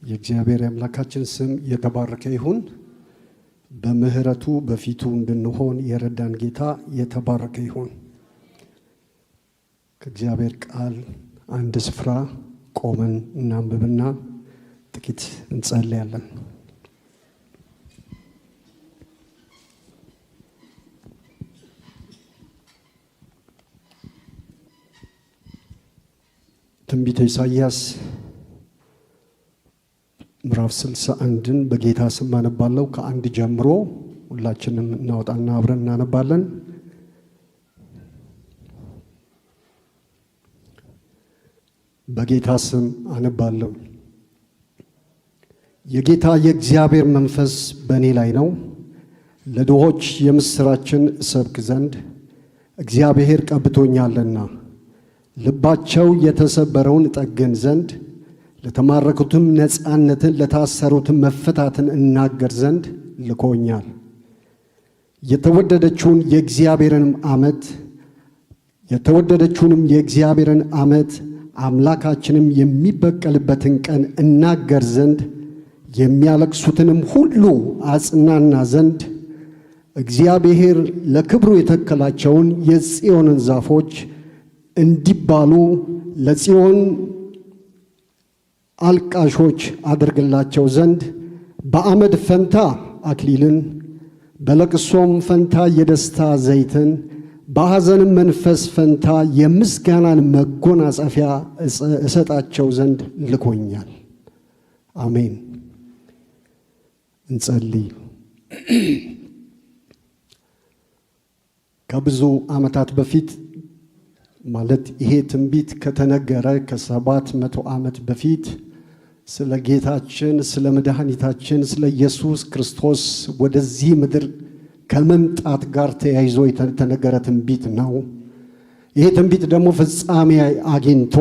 የእግዚአብሔር አምላካችን ስም የተባረከ ይሁን። በምህረቱ በፊቱ እንድንሆን የረዳን ጌታ የተባረከ ይሁን። ከእግዚአብሔር ቃል አንድ ስፍራ ቆመን እናንብብና ጥቂት እንጸልያለን። ትንቢተ ኢሳይያስ ምዕራፍ 61ን በጌታ ስም አነባለሁ። ከአንድ ጀምሮ ሁላችንም እናወጣና አብረን እናነባለን። በጌታ ስም አነባለሁ። የጌታ የእግዚአብሔር መንፈስ በእኔ ላይ ነው፣ ለድሆች የምስራችን እሰብክ ዘንድ እግዚአብሔር ቀብቶኛልና፣ ልባቸው የተሰበረውን እጠግን ዘንድ፣ ለተማረኩትም ነፃነትን፣ ለታሰሩትም መፈታትን እናገር ዘንድ ልኮኛል። የተወደደችውንም የእግዚአብሔርን ዓመት አምላካችንም የሚበቀልበትን ቀን እናገር ዘንድ፣ የሚያለቅሱትንም ሁሉ አጽናና ዘንድ፣ እግዚአብሔር ለክብሩ የተከላቸውን የጽዮንን ዛፎች እንዲባሉ ለጽዮን አልቃሾች አድርግላቸው ዘንድ፣ በአመድ ፈንታ አክሊልን፣ በለቅሶም ፈንታ የደስታ ዘይትን፣ በሐዘንም መንፈስ ፈንታ የምስጋናን መጎናጸፊያ እሰጣቸው ዘንድ ልኮኛል። አሜን። እንጸልይ። ከብዙ ዓመታት በፊት ማለት ይሄ ትንቢት ከተነገረ ከ700 ዓመት በፊት ስለ ጌታችን ስለ መድኃኒታችን ስለ ኢየሱስ ክርስቶስ ወደዚህ ምድር ከመምጣት ጋር ተያይዞ የተነገረ ትንቢት ነው። ይሄ ትንቢት ደግሞ ፍጻሜ አግኝቶ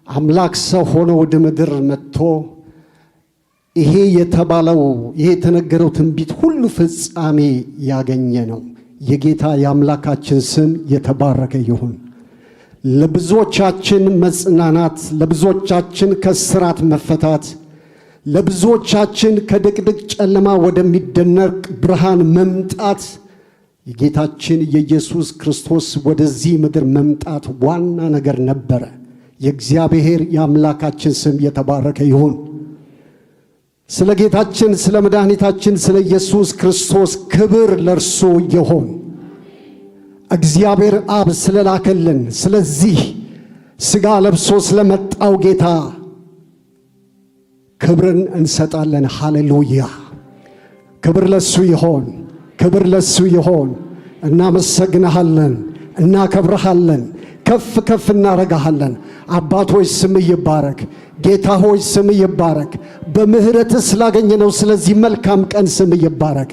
አምላክ ሰው ሆኖ ወደ ምድር መጥቶ ይሄ የተነገረው ትንቢት ሁሉ ፍጻሜ ያገኘ ነው። የጌታ የአምላካችን ስም የተባረከ ይሁን። ለብዙዎቻችን መጽናናት፣ ለብዙዎቻችን ከስራት መፈታት፣ ለብዙዎቻችን ከድቅድቅ ጨለማ ወደሚደነቅ ብርሃን መምጣት የጌታችን የኢየሱስ ክርስቶስ ወደዚህ ምድር መምጣት ዋና ነገር ነበረ። የእግዚአብሔር የአምላካችን ስም የተባረከ ይሁን። ስለ ጌታችን ስለ መድኃኒታችን ስለ ኢየሱስ ክርስቶስ ክብር ለእርሱ ይሁን። እግዚአብሔር አብ ስለላከልን ስለዚህ ሥጋ ለብሶ ስለመጣው ጌታ ክብርን እንሰጣለን። ሃሌሉያ! ክብር ለሱ ይሆን፣ ክብር ለሱ ይሆን። እናመሰግንሃለን፣ እናከብረሃለን፣ ከፍ ከፍ እናረጋሃለን። አባት ሆይ ስም ይባረክ። ጌታ ሆይ ስም ይባረክ። በምህረትህ ስላገኘነው ስለዚህ መልካም ቀን ስም ይባረክ።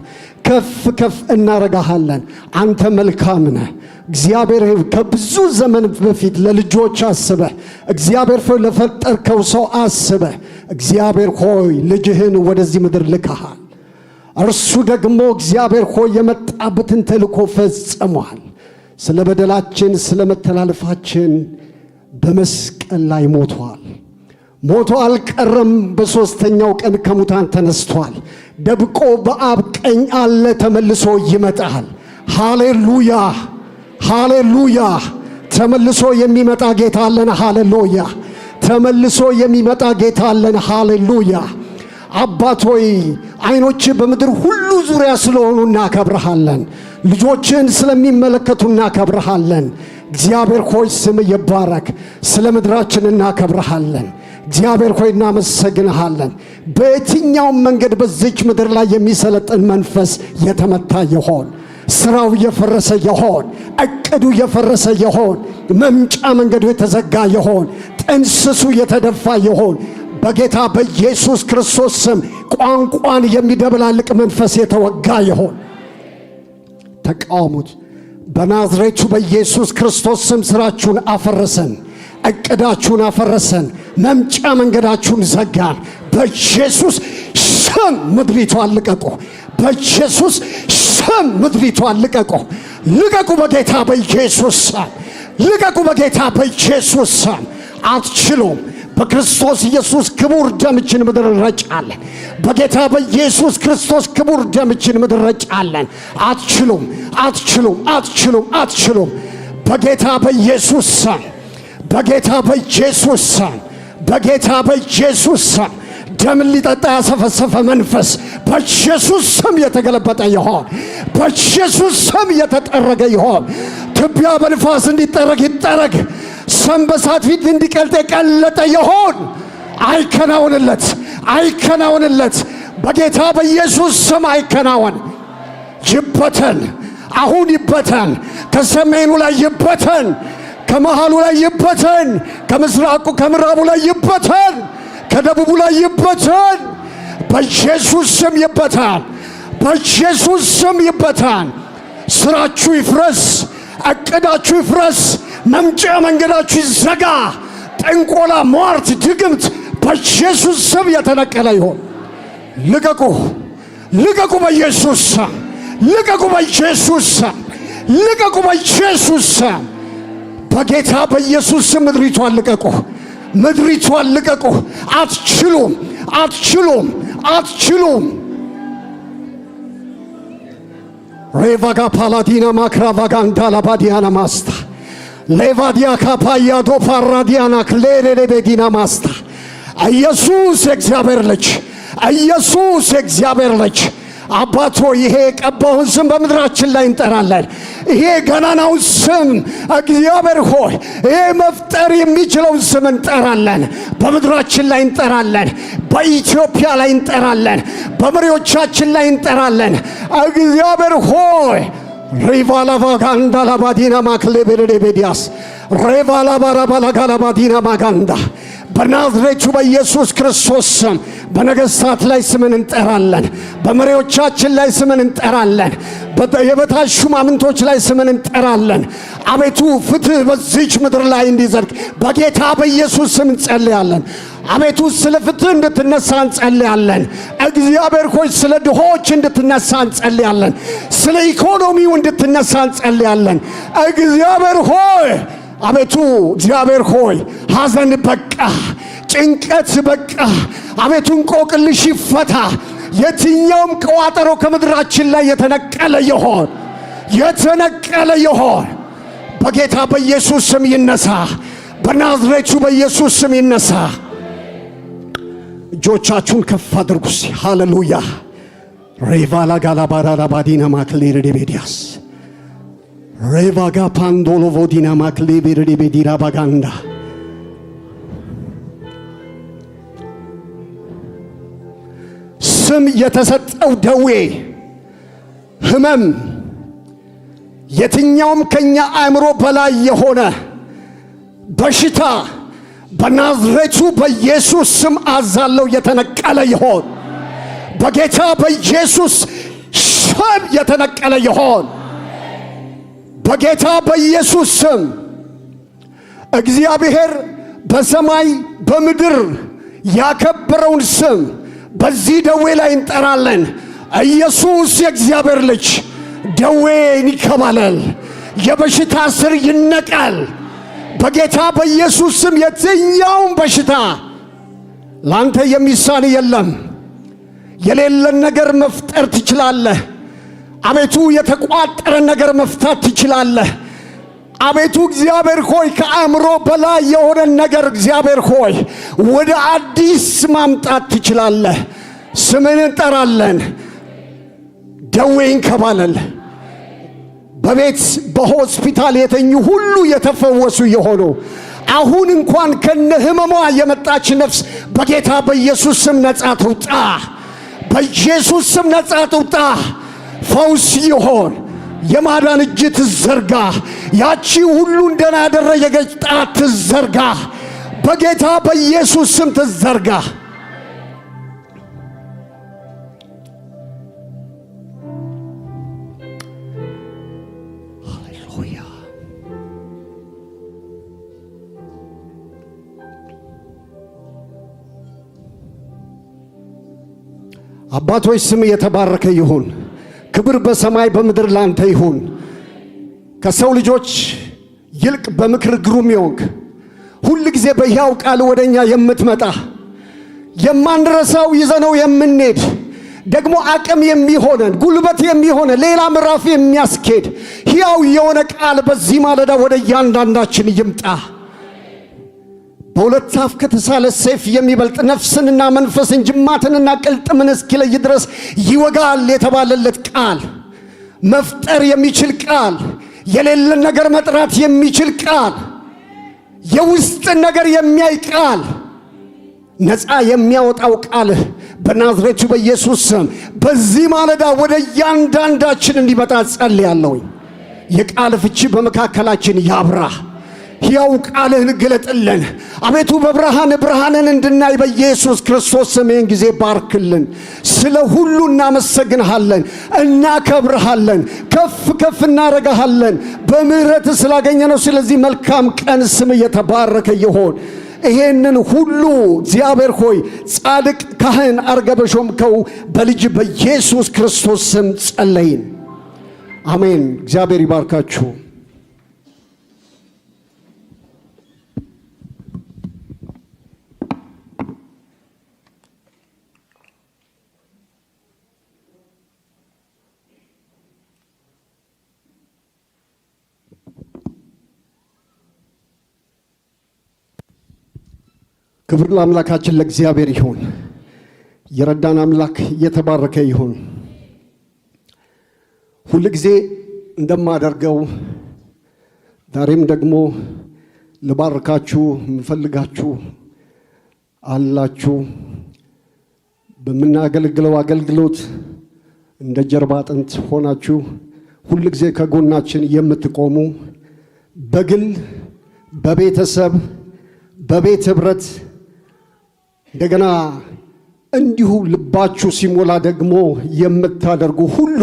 ከፍ ከፍ እናረጋሃለን። አንተ መልካም ነህ እግዚአብሔር። ከብዙ ዘመን በፊት ለልጆች አስበህ እግዚአብሔር ሆይ ለፈጠርከው ሰው አስበህ እግዚአብሔር ሆይ ልጅህን ወደዚህ ምድር ልከሃል። እርሱ ደግሞ እግዚአብሔር ሆይ የመጣበትን ተልእኮ ፈጽሟል። ስለ በደላችን ስለ መተላለፋችን በመስቀል ላይ ሞቷል። ሞቶ አልቀረም፣ በሦስተኛው ቀን ከሙታን ተነስቷል። ደብቆ በአብ ቀኝ አለ፣ ተመልሶ ይመጣል። ሃሌሉያ ሃሌሉያ! ተመልሶ የሚመጣ ጌታ አለን። ሃሌሉያ! ተመልሶ የሚመጣ ጌታ አለን። ሃሌሉያ! አባት ሆይ ዓይኖች በምድር ሁሉ ዙሪያ ስለሆኑ እናከብረሃለን። ልጆችን ስለሚመለከቱ እናከብረሃለን። እግዚአብሔር ሆይ ስም ይባረክ። ስለ ምድራችን እናከብረሃለን። እግዚአብሔር ሆይ እናመሰግንሃለን። በየትኛውም መንገድ በዚች ምድር ላይ የሚሰለጥን መንፈስ የተመታ ይሆን፣ ስራው የፈረሰ ይሆን፣ እቅዱ የፈረሰ ይሆን፣ መምጫ መንገዱ የተዘጋ ይሆን፣ ጥንስሱ የተደፋ ይሆን፣ በጌታ በኢየሱስ ክርስቶስ ስም ቋንቋን የሚደበላልቅ መንፈስ የተወጋ ይሆን። ተቃውሙት። በናዝሬቱ በኢየሱስ ክርስቶስ ስም ስራችሁን አፈረሰን፣ እቅዳችሁን አፈረሰን፣ መምጫ መንገዳችሁን ዘጋን። በኢየሱስ ስም ምድሪቷን ልቀቁ። በኢየሱስ ስም ምድሪቷን ልቀቁ። ልቀቁ በጌታ በኢየሱስ ስም። ልቀቁ በጌታ በኢየሱስ ስም። አትችሉም። በክርስቶስ ኢየሱስ ክቡር ደምችን ምድር ረጫለን። በጌታ በኢየሱስ ክርስቶስ ክቡር ደምችን ምድር ረጫለን። አትችሉም፣ አትችሉም፣ አትችሉም፣ አትችሉም። በጌታ በኢየሱስ ስም፣ በጌታ በኢየሱስ ስም፣ በጌታ በኢየሱስ ስም ደም ሊጠጣ ያሰፈሰፈ መንፈስ በኢየሱስ ስም የተገለበጠ ይሆን። በኢየሱስ ስም የተጠረገ ይሆን። ትቢያ በንፋስ እንዲጠረግ ይጠረግ። ሰም በሳት ፊት እንዲቀልጥ የቀለጠ ይሆን። አይከናወንለት፣ አይከናወንለት። በጌታ በኢየሱስ ስም አይከናወን። ይበተን፣ አሁን ይበተን። ከሰሜኑ ላይ ይበተን፣ ከመሃሉ ላይ ይበተን፣ ከምስራቁ ከምዕራቡ ላይ ይበተን፣ ከደቡቡ ላይ ይበተን። በኢየሱስ ስም ይበተን፣ በኢየሱስ ስም ይበተን። ስራችሁ ይፍረስ፣ እቅዳችሁ ይፍረስ፣ መምጫ መንገዳችሁ ይዘጋ። ጥንቆላ፣ ሟርት፣ ድግምት በኢየሱስ ስም የተነቀለ ይሆን። ልቀቁ፣ ልቀቁ በኢየሱስ ስም፣ ልቀቁ በኢየሱስ ስም፣ ልቀቁ በኢየሱስ ስም። በጌታ በኢየሱስ ስም ምድሪቷን ልቀቁ፣ ምድሪቷን ልቀቁ። አትችሉም፣ አትችሉም፣ አትችሉም። ሬቫጋ ፓላዲና ማክራቫጋ እንዳላባዲያና ማስታ ሌቫዲያ ካፓያ ዶፓራዲያና ክሌሬቤዲና ማስታ ኢየሱስ የእግዚአብሔር ልጅ፣ ኢየሱስ የእግዚአብሔር ልጅ። አባቶ ይሄ የቀባውን ስም በምድራችን ላይ እንጠራለን። ይሄ ገናናውን ስም እግዚአብሔር ሆይ ይሄ መፍጠር የሚችለውን ስም እንጠራለን። በምድራችን ላይ እንጠራለን። በኢትዮጵያ ላይ እንጠራለን። በመሪዎቻችን ላይ እንጠራለን። እግዚአብሔር ሆይ ሪቫላ ቫጋንዳ ላባዲና ማክሌቤሬቤዲያስ ሬቫላ ባራባላ ጋላባዲና ማጋንዳ በናዝሬቱ በኢየሱስ ክርስቶስ ስም በነገሥታት ላይ ስምን እንጠራለን። በመሪዎቻችን ላይ ስምን እንጠራለን። የበታች ሹማምንቶች ላይ ስምን እንጠራለን። አቤቱ ፍትህ በዚች ምድር ላይ እንዲዘርግ በጌታ በኢየሱስ ስም እንጸልያለን። አቤቱ ስለ ፍትህ እንድትነሳ እንጸልያለን። እግዚአብሔር ሆይ ስለ ድሆች እንድትነሳ እንጸልያለን። ስለ ኢኮኖሚው እንድትነሳ እንጸልያለን። እግዚአብሔር ሆይ አቤቱ እግዚአብሔር ሆይ ሐዘን በቃ፣ ጭንቀት በቃ። አቤቱ እንቆቅልሽ ይፈታ። የትኛውም ቋጠሮ ከምድራችን ላይ የተነቀለ ይሆን፣ የተነቀለ ይሆን። በጌታ በኢየሱስ ስም ይነሳ፣ በናዝሬቱ በኢየሱስ ስም ይነሳ። እጆቻችሁን ከፍ አድርጉ። ሃሌሉያ። ሬቫላ ጋላባራራ ባዲና ማክሌሬቤዲያስ ሬቫጋ ፓንዶሎ ቮዲና ማክሌቤሬቤዲራ ባጋንዳ ስም የተሰጠው ደዌ፣ ህመም፣ የትኛውም ከኛ አእምሮ በላይ የሆነ በሽታ በናዝሬቱ በኢየሱስ ስም አዛለው የተነቀለ ይሆን። በጌታ በኢየሱስ ስም የተነቀለ ይሆን። በጌታ በኢየሱስ ስም እግዚአብሔር በሰማይ በምድር ያከበረውን ስም በዚህ ደዌ ላይ እንጠራለን። ኢየሱስ የእግዚአብሔር ልጅ፣ ደዌን ይከባለል፣ የበሽታ ስር ይነቀል። በጌታ በኢየሱስ ስም የትኛውም በሽታ ላንተ የሚሳን የለም። የሌለን ነገር መፍጠር ትችላለህ። አቤቱ የተቋጠረ ነገር መፍታት ትችላለህ። አቤቱ እግዚአብሔር ሆይ ከአእምሮ በላይ የሆነ ነገር እግዚአብሔር ሆይ ወደ አዲስ ማምጣት ትችላለህ። ስምን እንጠራለን። ደዌ ይንከባለል። በቤት በሆስፒታል የተኙ ሁሉ የተፈወሱ የሆኑ አሁን እንኳን ከነ ህመሟ የመጣች ነፍስ በጌታ በኢየሱስ ስም ነጻ ትውጣ። በኢየሱስ ስም ነጻ ትውጣ። ፈውስ ይሆን። የማዳን እጅ ትዘርጋ። ያቺ ሁሉ እንደና ያደረገች ጣት ትዘርጋ። በጌታ በኢየሱስ ስም ትዘርጋ። ሃሌሉያ። አባቶች ስም የተባረከ ይሁን። ክብር በሰማይ በምድር ላንተ ይሁን። ከሰው ልጆች ይልቅ በምክር ግሩም ይሆንክ፣ ሁል ጊዜ በሕያው ቃል ወደኛ የምትመጣ የማንረሳው ይዘነው የምንሄድ ደግሞ አቅም የሚሆነን ጉልበት የሚሆነን ሌላ ምዕራፍ የሚያስኬድ ሕያው የሆነ ቃል በዚህ ማለዳ ወደ እያንዳንዳችን ይምጣ። በሁለት አፍ ከተሳለ ሰይፍ የሚበልጥ ነፍስንና መንፈስን ጅማትንና ቅልጥምን እስኪለይ ድረስ ይወጋል የተባለለት ቃል፣ መፍጠር የሚችል ቃል፣ የሌለን ነገር መጥራት የሚችል ቃል፣ የውስጥን ነገር የሚያይ ቃል፣ ነፃ የሚያወጣው ቃል በናዝሬቱ በኢየሱስ ስም በዚህ ማለዳ ወደ እያንዳንዳችን እንዲመጣ ጸልያለሁ። የቃል ፍቺ በመካከላችን ያብራ። ሕያው ቃልህን ግለጥልን አቤቱ። በብርሃን ብርሃንን እንድናይ በኢየሱስ ክርስቶስ ስም ይህን ጊዜ ባርክልን። ስለ ሁሉ እናመሰግንሃለን፣ እናከብርሃለን፣ ከፍ ከፍ እናረጋሃለን በምህረት ስላገኘነው ስለዚህ መልካም ቀን ስም የተባረከ ይሆን። ይሄንን ሁሉ እግዚአብሔር ሆይ ጻድቅ ካህን አርገ በሾምከው በልጅ በኢየሱስ ክርስቶስ ስም ጸለይን፣ አሜን። እግዚአብሔር ይባርካችሁ። ክብር ለአምላካችን ለእግዚአብሔር ይሁን። የረዳን አምላክ የተባረከ ይሁን። ሁል ጊዜ እንደማደርገው ዛሬም ደግሞ ልባርካችሁ ምፈልጋችሁ አላችሁ። በምናገለግለው አገልግሎት እንደ ጀርባ አጥንት ሆናችሁ ሁል ጊዜ ከጎናችን የምትቆሙ በግል በቤተሰብ በቤት ህብረት እንደገና እንዲሁ ልባችሁ ሲሞላ ደግሞ የምታደርጉ ሁሉ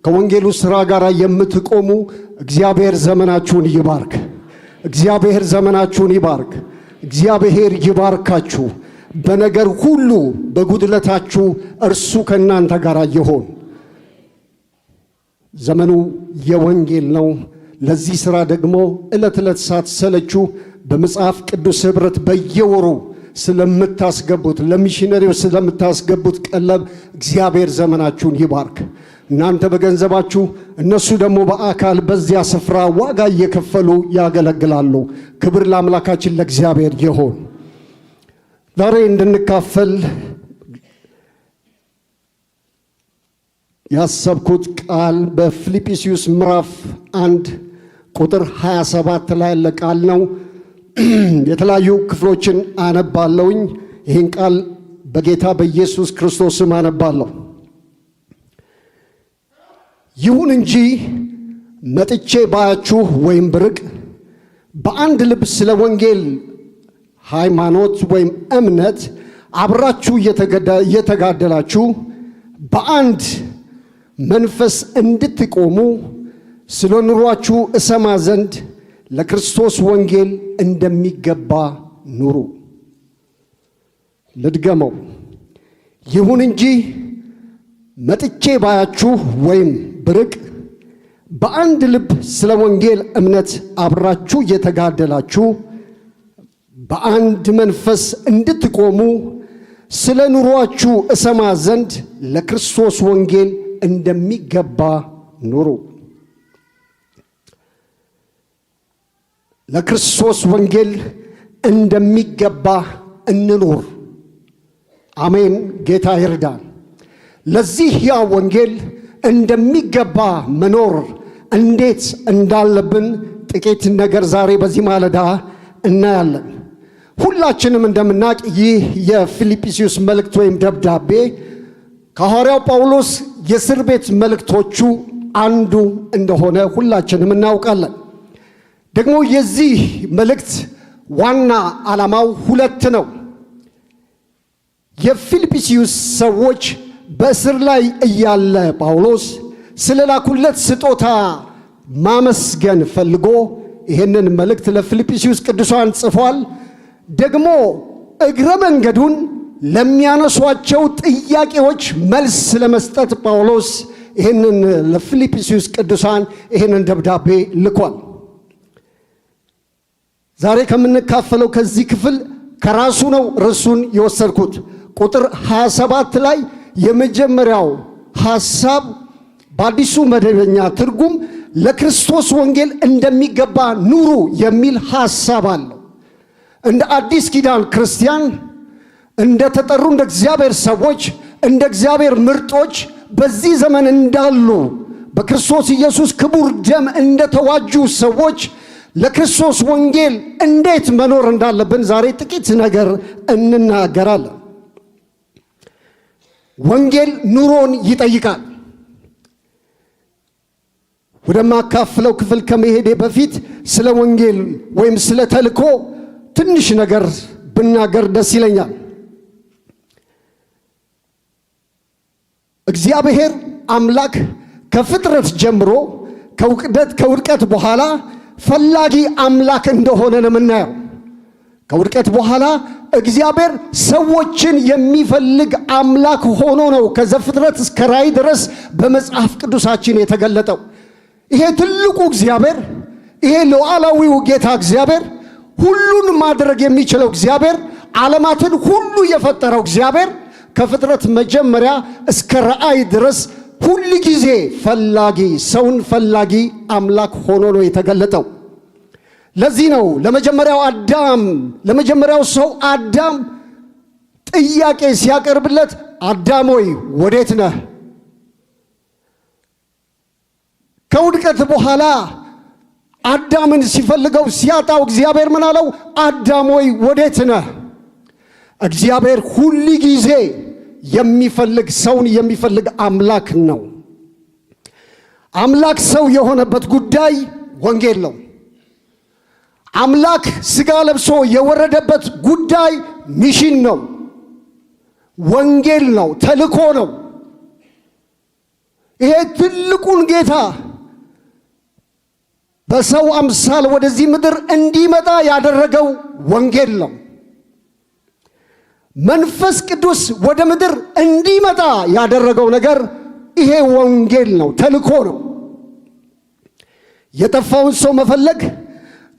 ከወንጌሉ ሥራ ጋር የምትቆሙ እግዚአብሔር ዘመናችሁን ይባርክ። እግዚአብሔር ዘመናችሁን ይባርክ። እግዚአብሔር ይባርካችሁ። በነገር ሁሉ በጉድለታችሁ እርሱ ከእናንተ ጋር ይሆን። ዘመኑ የወንጌል ነው። ለዚህ ሥራ ደግሞ ዕለት ዕለት ሳትሰለችሁ በመጽሐፍ ቅዱስ ኅብረት በየወሩ ስለምታስገቡት ለሚሽነሪዎች ስለምታስገቡት ቀለብ እግዚአብሔር ዘመናችሁን ይባርክ። እናንተ በገንዘባችሁ እነሱ ደግሞ በአካል በዚያ ስፍራ ዋጋ እየከፈሉ ያገለግላሉ። ክብር ለአምላካችን ለእግዚአብሔር ይሁን። ዛሬ እንድንካፈል ያሰብኩት ቃል በፊልጵስዩስ ምዕራፍ 1 ቁጥር 27 ላይ ያለ ቃል ነው። የተለያዩ ክፍሎችን አነባለሁኝ። ይህን ቃል በጌታ በኢየሱስ ክርስቶስ ስም አነባለሁ። ይሁን እንጂ መጥቼ ባያችሁ ወይም ብርቅ በአንድ ልብ ስለ ወንጌል ሃይማኖት ወይም እምነት አብራችሁ እየተጋደላችሁ በአንድ መንፈስ እንድትቆሙ ስለ ኑሯችሁ እሰማ ዘንድ ለክርስቶስ ወንጌል እንደሚገባ ኑሩ። ልድገመው። ይሁን እንጂ መጥቼ ባያችሁ ወይም ብርቅ በአንድ ልብ ስለ ወንጌል እምነት አብራችሁ እየተጋደላችሁ በአንድ መንፈስ እንድትቆሙ ስለ ኑሯችሁ እሰማ ዘንድ ለክርስቶስ ወንጌል እንደሚገባ ኑሩ። ለክርስቶስ ወንጌል እንደሚገባ እንኑር። አሜን። ጌታ ይርዳን። ለዚህ ያው ወንጌል እንደሚገባ መኖር እንዴት እንዳለብን ጥቂት ነገር ዛሬ በዚህ ማለዳ እናያለን። ሁላችንም እንደምናውቅ ይህ የፊልጵስዩስ መልእክት ወይም ደብዳቤ ከሐዋርያው ጳውሎስ የእስር ቤት መልእክቶቹ አንዱ እንደሆነ ሁላችንም እናውቃለን። ደግሞ የዚህ መልእክት ዋና ዓላማው ሁለት ነው። የፊልጵስዩስ ሰዎች በእስር ላይ እያለ ጳውሎስ ስለላኩለት ስጦታ ማመስገን ፈልጎ ይህንን መልእክት ለፊልጵስዩስ ቅዱሳን ጽፏል። ደግሞ እግረ መንገዱን ለሚያነሷቸው ጥያቄዎች መልስ ለመስጠት ጳውሎስ ይህንን ለፊልጵስዩስ ቅዱሳን ይህንን ደብዳቤ ልኳል። ዛሬ ከምንካፈለው ከዚህ ክፍል ከራሱ ነው ርዕሱን የወሰድኩት። ቁጥር 27 ላይ የመጀመሪያው ሐሳብ በአዲሱ መደበኛ ትርጉም ለክርስቶስ ወንጌል እንደሚገባ ኑሩ የሚል ሐሳብ አለው። እንደ አዲስ ኪዳን ክርስቲያን እንደ ተጠሩ እንደ እግዚአብሔር ሰዎች እንደ እግዚአብሔር ምርጦች በዚህ ዘመን እንዳሉ በክርስቶስ ኢየሱስ ክቡር ደም እንደተዋጁ ሰዎች ለክርስቶስ ወንጌል እንዴት መኖር እንዳለብን ዛሬ ጥቂት ነገር እንናገራለን። ወንጌል ኑሮን ይጠይቃል። ወደማካፍለው ክፍል ከመሄዴ በፊት ስለ ወንጌል ወይም ስለ ተልእኮ ትንሽ ነገር ብናገር ደስ ይለኛል። እግዚአብሔር አምላክ ከፍጥረት ጀምሮ ከውድቀት በኋላ ፈላጊ አምላክ እንደሆነ ነው የምናየው። ከውድቀት በኋላ እግዚአብሔር ሰዎችን የሚፈልግ አምላክ ሆኖ ነው ከዘፍጥረት እስከ ራእይ ድረስ በመጽሐፍ ቅዱሳችን የተገለጠው። ይሄ ትልቁ እግዚአብሔር፣ ይሄ ሉዓላዊው ጌታ እግዚአብሔር፣ ሁሉን ማድረግ የሚችለው እግዚአብሔር፣ ዓለማትን ሁሉ የፈጠረው እግዚአብሔር ከፍጥረት መጀመሪያ እስከ ራእይ ድረስ ሁሉ ጊዜ ፈላጊ፣ ሰውን ፈላጊ አምላክ ሆኖ ነው የተገለጠው። ለዚህ ነው ለመጀመሪያው ሰው አዳም ጥያቄ ሲያቀርብለት አዳም ሆይ ወዴት ነህ? ከውድቀት በኋላ አዳምን ሲፈልገው ሲያጣው እግዚአብሔር ምን አለው? አዳም ሆይ ወዴት ነህ? እግዚአብሔር ሁሉ ጊዜ የሚፈልግ ሰውን የሚፈልግ አምላክ ነው። አምላክ ሰው የሆነበት ጉዳይ ወንጌል ነው። አምላክ ሥጋ ለብሶ የወረደበት ጉዳይ ሚሽን ነው፣ ወንጌል ነው፣ ተልእኮ ነው። ይሄ ትልቁን ጌታ በሰው አምሳል ወደዚህ ምድር እንዲመጣ ያደረገው ወንጌል ነው። መንፈስ ቅዱስ ወደ ምድር እንዲመጣ ያደረገው ነገር ይሄ ወንጌል ነው፣ ተልእኮ ነው። የጠፋውን ሰው መፈለግ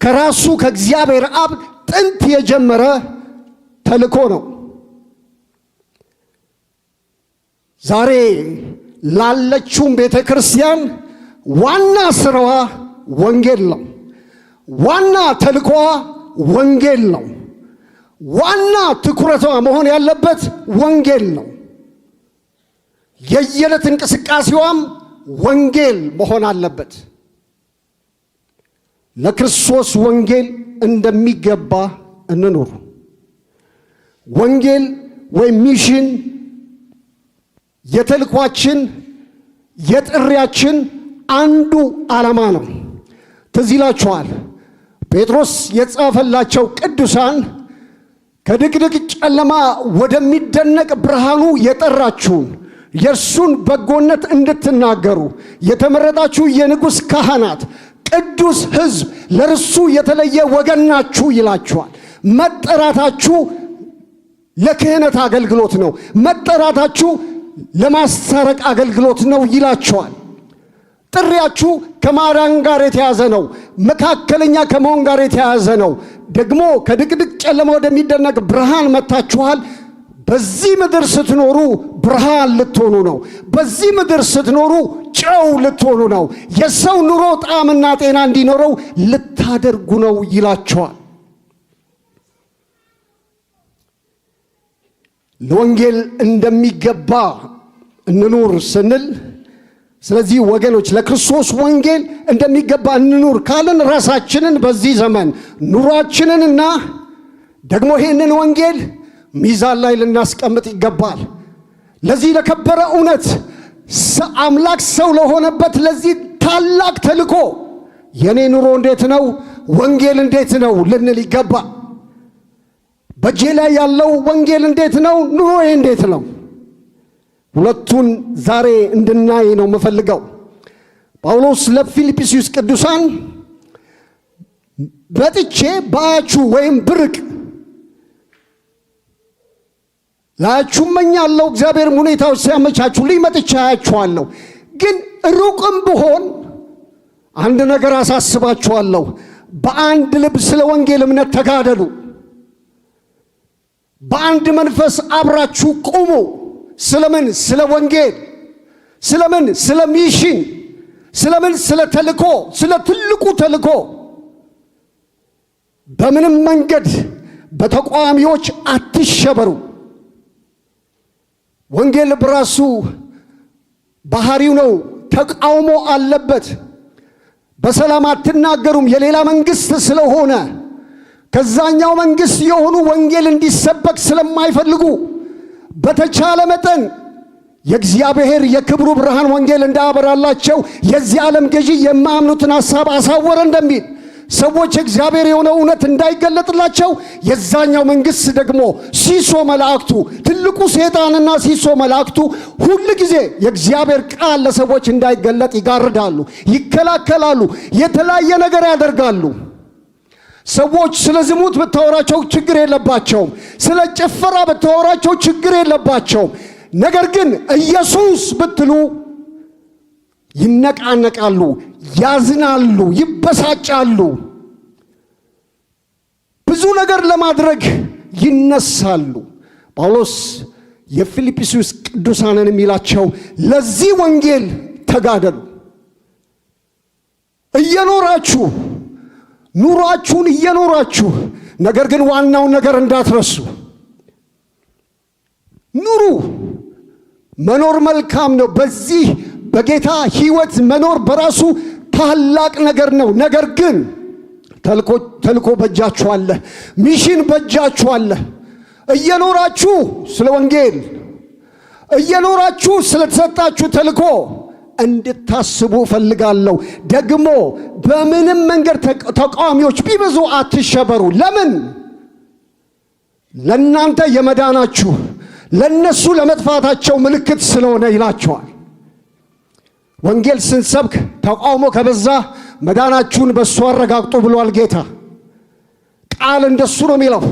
ከራሱ ከእግዚአብሔር አብ ጥንት የጀመረ ተልእኮ ነው። ዛሬ ላለችውም ቤተ ክርስቲያን ዋና ስራዋ ወንጌል ነው። ዋና ተልእኮዋ ወንጌል ነው። ዋና ትኩረቷ መሆን ያለበት ወንጌል ነው። የየዕለት እንቅስቃሴዋም ወንጌል መሆን አለበት። ለክርስቶስ ወንጌል እንደሚገባ እንኑር። ወንጌል ወይም ሚሽን የተልኳችን የጥሪያችን አንዱ ዓላማ ነው። ትዝ ይላችኋል ጴጥሮስ የጻፈላቸው ቅዱሳን ከድቅድቅ ጨለማ ወደሚደነቅ ብርሃኑ የጠራችሁን የእርሱን በጎነት እንድትናገሩ የተመረጣችሁ የንጉሥ ካህናት ቅዱስ ሕዝብ ለእርሱ የተለየ ወገን ናችሁ ይላችኋል። መጠራታችሁ ለክህነት አገልግሎት ነው። መጠራታችሁ ለማስታረቅ አገልግሎት ነው ይላችኋል። ጥሪያችሁ ከማዳን ጋር የተያዘ ነው። መካከለኛ ከመሆን ጋር የተያዘ ነው። ደግሞ ከድቅድቅ ጨለማ ወደሚደነቅ ብርሃን መጥታችኋል። በዚህ ምድር ስትኖሩ ብርሃን ልትሆኑ ነው። በዚህ ምድር ስትኖሩ ጨው ልትሆኑ ነው። የሰው ኑሮ ጣዕምና ጤና እንዲኖረው ልታደርጉ ነው ይላችኋል። ለወንጌል እንደሚገባ እንኑር ስንል ስለዚህ ወገኖች ለክርስቶስ ወንጌል እንደሚገባ እንኑር ካልን ራሳችንን በዚህ ዘመን ኑሯችንንና ደግሞ ይህንን ወንጌል ሚዛን ላይ ልናስቀምጥ ይገባል። ለዚህ ለከበረ እውነት አምላክ ሰው ለሆነበት ለዚህ ታላቅ ተልእኮ የኔ ኑሮ እንዴት ነው? ወንጌል እንዴት ነው ልንል ይገባል። በእጄ ላይ ያለው ወንጌል እንዴት ነው? ኑሮዬ እንዴት ነው? ሁለቱን ዛሬ እንድናይ ነው የምፈልገው። ጳውሎስ ለፊልጵስዩስ ቅዱሳን መጥቼ ባያችሁ ወይም ብርቅ ላያችሁ እመኛለሁ፣ እግዚአብሔር ሁኔታዎች ሲያመቻቹልኝ መጥቼ አያችኋለሁ። ግን ሩቅም ብሆን አንድ ነገር አሳስባችኋለሁ፣ በአንድ ልብ ስለ ወንጌል እምነት ተጋደሉ። በአንድ መንፈስ አብራችሁ ቁሙ። ስለምን? ስለ ወንጌል። ስለምን? ስለ ሚሽን። ስለምን? ስለ ተልኮ፣ ስለ ትልቁ ተልኮ። በምንም መንገድ በተቃዋሚዎች አትሸበሩ። ወንጌል በራሱ ባህሪው ነው፣ ተቃውሞ አለበት። በሰላም አትናገሩም የሌላ መንግስት ስለሆነ ከዛኛው መንግስት የሆኑ ወንጌል እንዲሰበክ ስለማይፈልጉ በተቻለ መጠን የእግዚአብሔር የክብሩ ብርሃን ወንጌል እንዳያበራላቸው የዚህ ዓለም ገዢ የማያምኑትን ሐሳብ አሳወረ እንደሚል ሰዎች እግዚአብሔር የሆነው እውነት እንዳይገለጥላቸው የዛኛው መንግስት ደግሞ ሲሶ መላእክቱ ትልቁ ሰይጣንና ሲሶ መላእክቱ ሁሉ ጊዜ የእግዚአብሔር ቃል ለሰዎች እንዳይገለጥ ይጋርዳሉ፣ ይከላከላሉ፣ የተለያየ ነገር ያደርጋሉ። ሰዎች ስለ ዝሙት ብታወራቸው ችግር የለባቸውም። ስለ ጭፈራ ብታወራቸው ችግር የለባቸውም። ነገር ግን ኢየሱስ ብትሉ ይነቃነቃሉ፣ ያዝናሉ፣ ይበሳጫሉ፣ ብዙ ነገር ለማድረግ ይነሳሉ። ጳውሎስ የፊልጵስዩስ ቅዱሳንን የሚላቸው ለዚህ ወንጌል ተጋደሉ። እየኖራችሁ ኑሯችሁን እየኖራችሁ ነገር ግን ዋናውን ነገር እንዳትረሱ ኑሩ። መኖር መልካም ነው። በዚህ በጌታ ሕይወት መኖር በራሱ ታላቅ ነገር ነው። ነገር ግን ተልኮ በእጃችሁ አለ፣ ሚሽን በእጃችሁ አለ። እየኖራችሁ ስለ ወንጌል እየኖራችሁ ስለተሰጣችሁ ተልኮ እንድታስቡ እፈልጋለሁ። ደግሞ በምንም መንገድ ተቃዋሚዎች ቢበዙ አትሸበሩ። ለምን? ለእናንተ የመዳናችሁ ለነሱ ለመጥፋታቸው ምልክት ስለሆነ ይላቸዋል። ወንጌል ስንሰብክ ተቃውሞ ከበዛ መዳናችሁን በሱ አረጋግጡ ብሏል ጌታ። ቃል እንደሱ ነው የሚለው።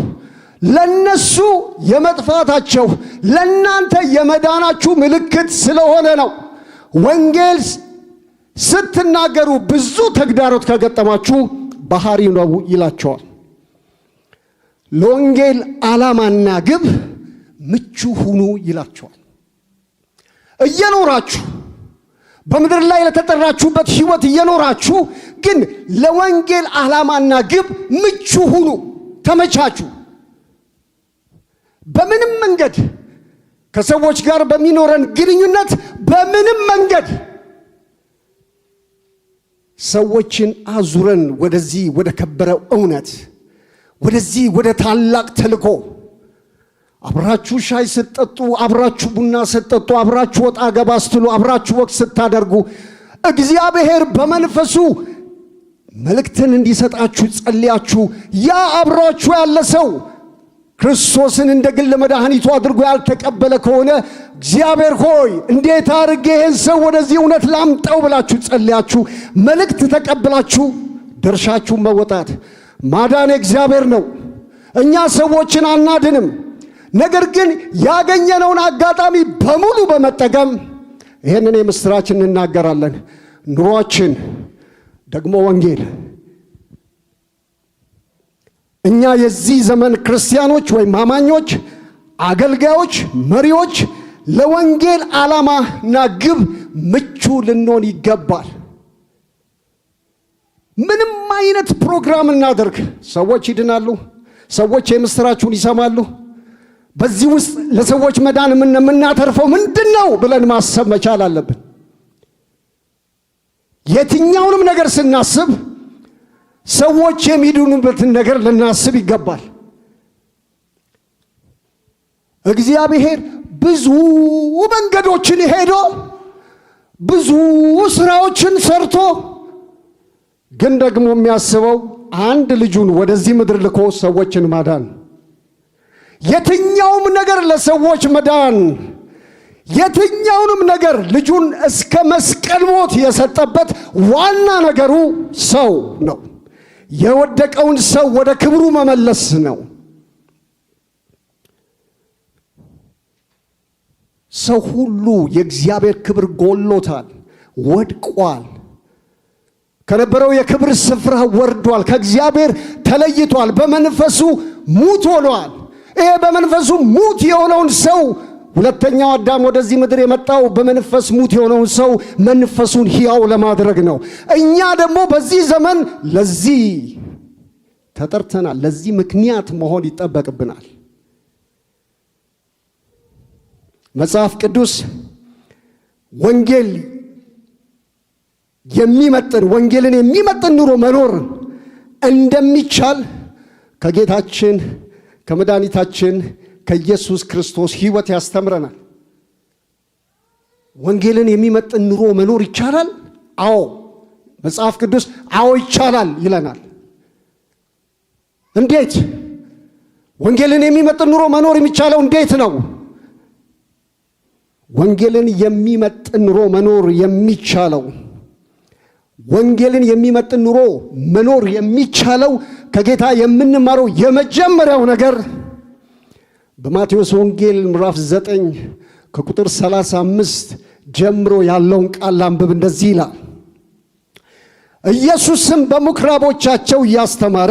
ለነሱ የመጥፋታቸው ለናንተ የመዳናችሁ ምልክት ስለሆነ ነው። ወንጌል ስትናገሩ ብዙ ተግዳሮት ከገጠማችሁ ባህሪው ነው ይላቸዋል። ለወንጌል ዓላማና ግብ ምቹ ሁኑ ይላቸዋል። እየኖራችሁ በምድር ላይ ለተጠራችሁበት ሕይወት እየኖራችሁ ግን ለወንጌል ዓላማና ግብ ምቹ ሁኑ፣ ተመቻቹ። በምንም መንገድ ከሰዎች ጋር በሚኖረን ግንኙነት በምንም መንገድ ሰዎችን አዙረን ወደዚህ ወደ ከበረው እውነት ወደዚህ ወደ ታላቅ ተልኮ አብራችሁ ሻይ ስትጠጡ፣ አብራችሁ ቡና ስትጠጡ፣ አብራችሁ ወጣ ገባ ስትሉ፣ አብራችሁ ወቅት ስታደርጉ እግዚአብሔር በመንፈሱ መልእክትን እንዲሰጣችሁ ጸልያችሁ ያ አብራችሁ ያለ ሰው ክርስቶስን እንደ ግል መድኃኒቱ አድርጎ ያልተቀበለ ከሆነ እግዚአብሔር ሆይ እንዴት አድርጌ ይህን ሰው ወደዚህ እውነት ላምጣው ብላችሁ ጸልያችሁ መልእክት ተቀብላችሁ ድርሻችሁን መወጣት። ማዳን እግዚአብሔር ነው። እኛ ሰዎችን አናድንም። ነገር ግን ያገኘነውን አጋጣሚ በሙሉ በመጠቀም ይህንን የምስራች እንናገራለን። ኑሯችን ደግሞ ወንጌል። እኛ የዚህ ዘመን ክርስቲያኖች ወይም አማኞች፣ አገልጋዮች፣ መሪዎች ለወንጌል ዓላማና ግብ ምቹ ልንሆን ይገባል። ምንም አይነት ፕሮግራም እናደርግ፣ ሰዎች ይድናሉ፣ ሰዎች የምስራችሁን ይሰማሉ። በዚህ ውስጥ ለሰዎች መዳን የምናተርፈው ምንድነው ብለን ማሰብ መቻል አለብን። የትኛውንም ነገር ስናስብ ሰዎች የሚድኑበትን ነገር ልናስብ ይገባል። እግዚአብሔር ብዙ መንገዶችን ሄዶ ብዙ ስራዎችን ሰርቶ ግን ደግሞ የሚያስበው አንድ ልጁን ወደዚህ ምድር ልኮ ሰዎችን ማዳን። የትኛውም ነገር ለሰዎች መዳን፣ የትኛውንም ነገር ልጁን እስከ መስቀል ሞት የሰጠበት ዋና ነገሩ ሰው ነው። የወደቀውን ሰው ወደ ክብሩ መመለስ ነው። ሰው ሁሉ የእግዚአብሔር ክብር ጎሎታል፣ ወድቋል። ከነበረው የክብር ስፍራ ወርዷል። ከእግዚአብሔር ተለይቷል። በመንፈሱ ሙት ሆኗል። ይሄ በመንፈሱ ሙት የሆነውን ሰው ሁለተኛው አዳም ወደዚህ ምድር የመጣው በመንፈስ ሙት የሆነውን ሰው መንፈሱን ሕያው ለማድረግ ነው። እኛ ደግሞ በዚህ ዘመን ለዚህ ተጠርተናል። ለዚህ ምክንያት መሆን ይጠበቅብናል። መጽሐፍ ቅዱስ ወንጌልን የሚመጥን ኑሮ መኖር እንደሚቻል ከጌታችን ከመድኃኒታችን ከኢየሱስ ክርስቶስ ሕይወት ያስተምረናል። ወንጌልን የሚመጥን ኑሮ መኖር ይቻላል? አዎ፣ መጽሐፍ ቅዱስ አዎ ይቻላል ይለናል። እንዴት? ወንጌልን የሚመጥን ኑሮ መኖር የሚቻለው እንዴት ነው? ወንጌልን የሚመጥን ኑሮ መኖር የሚቻለው መኖር የሚቻለው ከጌታ የምንማረው የመጀመሪያው ነገር በማቴዎስ ወንጌል ምዕራፍ 9 ከቁጥር 35 ጀምሮ ያለውን ቃል አንብብ። እንደዚህ ይላል። ኢየሱስም በምኵራቦቻቸው እያስተማረ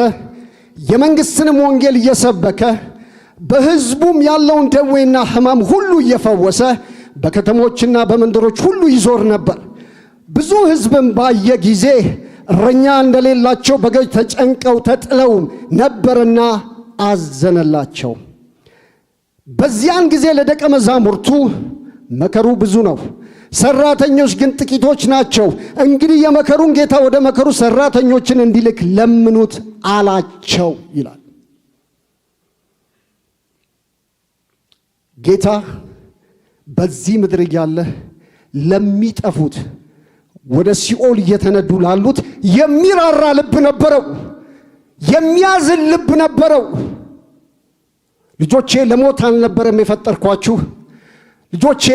የመንግሥትንም ወንጌል እየሰበከ በሕዝቡም ያለውን ደዌና ሕማም ሁሉ እየፈወሰ በከተሞችና በመንደሮች ሁሉ ይዞር ነበር። ብዙ ሕዝብም ባየ ጊዜ እረኛ እንደሌላቸው በጎች ተጨንቀው ተጥለው ነበርና አዘነላቸው። በዚያን ጊዜ ለደቀ መዛሙርቱ መከሩ ብዙ ነው፣ ሰራተኞች ግን ጥቂቶች ናቸው። እንግዲህ የመከሩን ጌታ ወደ መከሩ ሰራተኞችን እንዲልክ ለምኑት አላቸው ይላል። ጌታ በዚህ ምድር እያለ ለሚጠፉት ወደ ሲኦል እየተነዱ ላሉት የሚራራ ልብ ነበረው፣ የሚያዝን ልብ ነበረው። ልጆቼ ለሞት አልነበረም የፈጠርኳችሁ፣ ልጆቼ